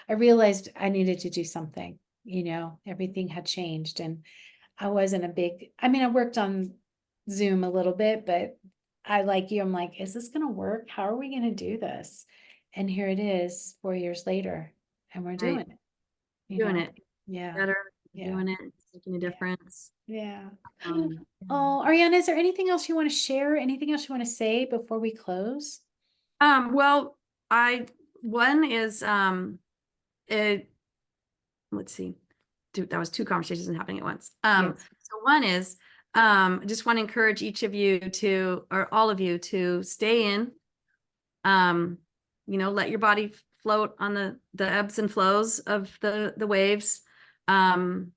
I realized I needed to do something, everything had changed, and I wasn't I worked on Zoom a little bit, but I, like you, I'm like, is this going to work? How are we going to do this? And here it is 4 years later, and we're doing Right. it, Doing it Yeah. better, Yeah. doing it, it's making a Yeah. difference. Yeah. Um, Oh, Ariana, is there anything else you want to share? Anything else you want to say before we close? well, one is, it, let's see, that was two conversations happening at once. Yes. So one is, I just want to encourage each of you to, or all of you to stay in, um, let your body float on the ebbs and flows of the waves, and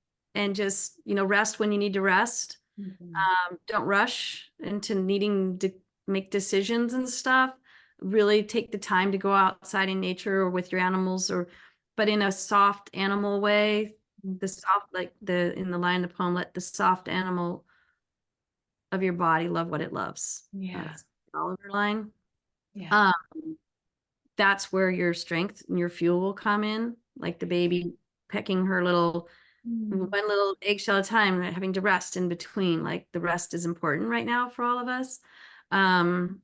just, rest when you need to rest. Mhm. Don't rush into needing to make decisions and stuff. Really take the time to go outside in nature or with your animals, but in a soft animal way. The soft, like in the line of the poem, let the soft animal of your body love what it loves. Yeah. That's Oliver line. Yeah. Um, that's where your strength and your fuel will come in, like the baby pecking her Mm. one little eggshell at a time, having to rest in between. Like the rest is important right now for all of us. And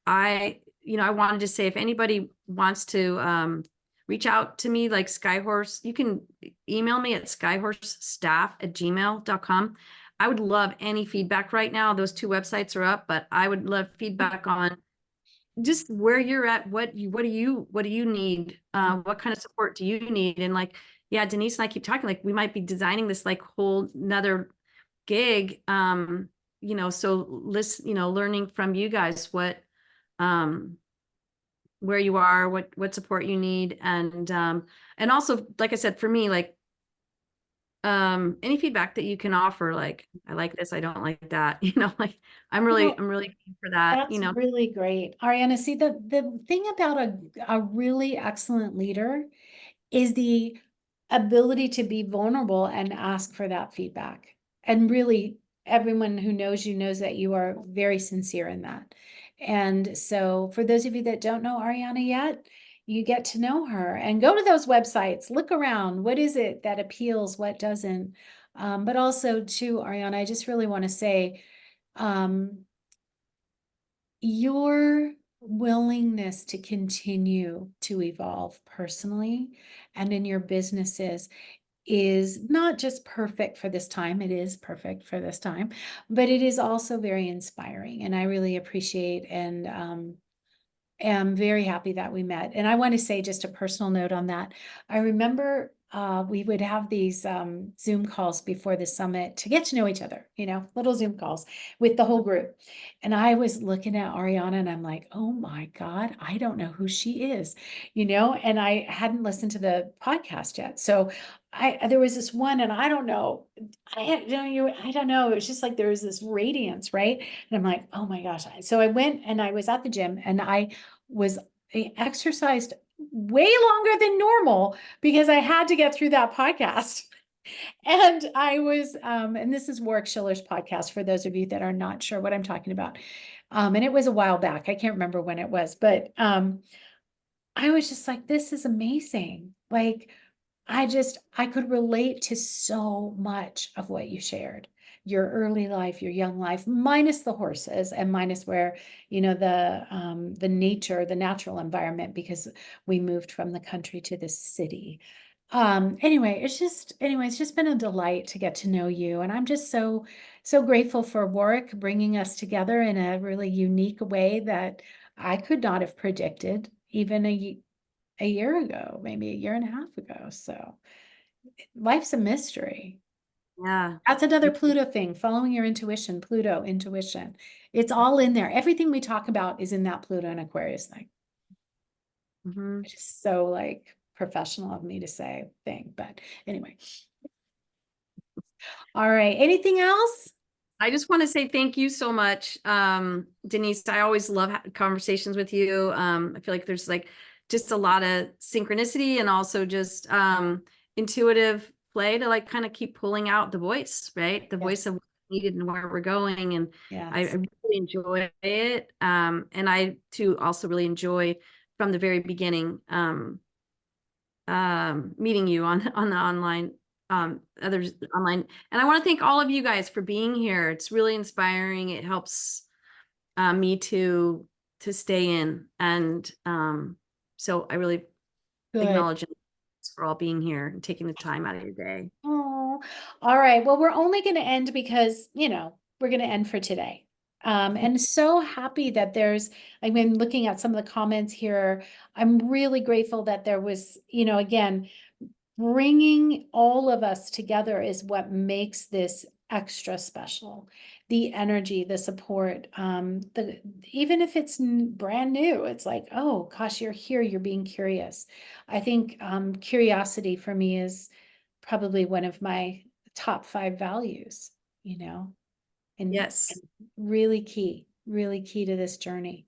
I wanted to say, if anybody wants to reach out to me, like Skyhorse, you can email me at skyhorsestaff@gmail.com. I would love any feedback right now. Those two websites are up, but I would love feedback on just where you're at, what do you need? What kind of support do you need? And like, yeah, Denise and I keep talking, like we might be designing this like whole another gig. So learning from you guys um, where you are, what support you need. And also, like I said, for me, like, any feedback that you can offer, like, I like this, I don't like that, like Well, I'm really keen for that, that's really great. Ariana, see, the thing about a really excellent leader is the ability to be vulnerable and ask for that feedback. And really, everyone who knows you knows that you are very sincere in that. And so, for those of you that don't know Ariana yet, you get to know her and go to those websites, look around. What is it that appeals? What doesn't? But also to Ariana, I just really want to say, um, your willingness to continue to evolve personally and in your businesses is not just perfect for this time. It is perfect for this time, but it is also very inspiring. And I really appreciate and am very happy that we met. And I want to say just a personal note on that. I remember we would have these Zoom calls before the summit to get to know each other, little Zoom calls with the whole group. And I was looking at Ariana and I'm like, oh my God, I don't know who she is, and I hadn't listened to the podcast yet. So there was this one, and I don't know, I don't know. It was just like there was this radiance, right? And I'm like, oh my gosh. So I went and I was at the gym and I exercised way longer than normal because I had to get through that podcast. And I was, and this is Warwick Schiller's podcast for those of you that are not sure what I'm talking about. And it was a while back. I can't remember when it was, but I was just like, this is amazing. Like, I could relate to so much of what you shared. Your early life, your young life, minus the horses and minus where, the nature, the natural environment, because we moved from the country to the city. It's just been a delight to get to know you. And I'm just so grateful for Warwick bringing us together in a really unique way that I could not have predicted even a year ago, maybe a year and a half ago. So life's a mystery. Yeah. That's another Pluto thing, following your intuition, Pluto, intuition. It's all in there. Everything we talk about is in that Pluto and Aquarius thing. Mhm. It's just so like professional of me to say thing. But anyway. All right. Anything else? I just want to say thank you so much, Denise. I always love conversations with you. I feel like there's like just a lot of synchronicity and also just intuitive play to like kind of keep pulling out the voice, right? The Yes. voice of what's needed and where we're going. And I Yes. really enjoy it. And I too also really enjoy from the very beginning meeting you on the online others online. And I want to thank all of you guys for being here. It's really inspiring. It helps me to stay in. And so I really Good. acknowledge you for all being here and taking the time out of your day. Oh, all right. Well, we're only going to end because, we're going to end for today. And so happy that I've been looking at some of the comments here. I'm really grateful that there was, again, bringing all of us together is what makes this extra special. The energy, the support, even if it's brand new, it's like, oh gosh, you're here, you're being curious. I think curiosity for me is probably one of my top 5 values, and Yes. really key to this journey.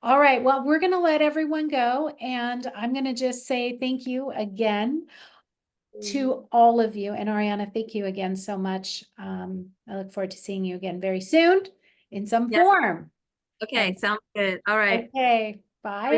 All right, well, we're going to let everyone go, and I'm going to just say thank you again to all of you. And Ariana, thank you again so much. I look forward to seeing you again very soon in some Yes. form. Okay. Sounds good. All right. Okay, bye.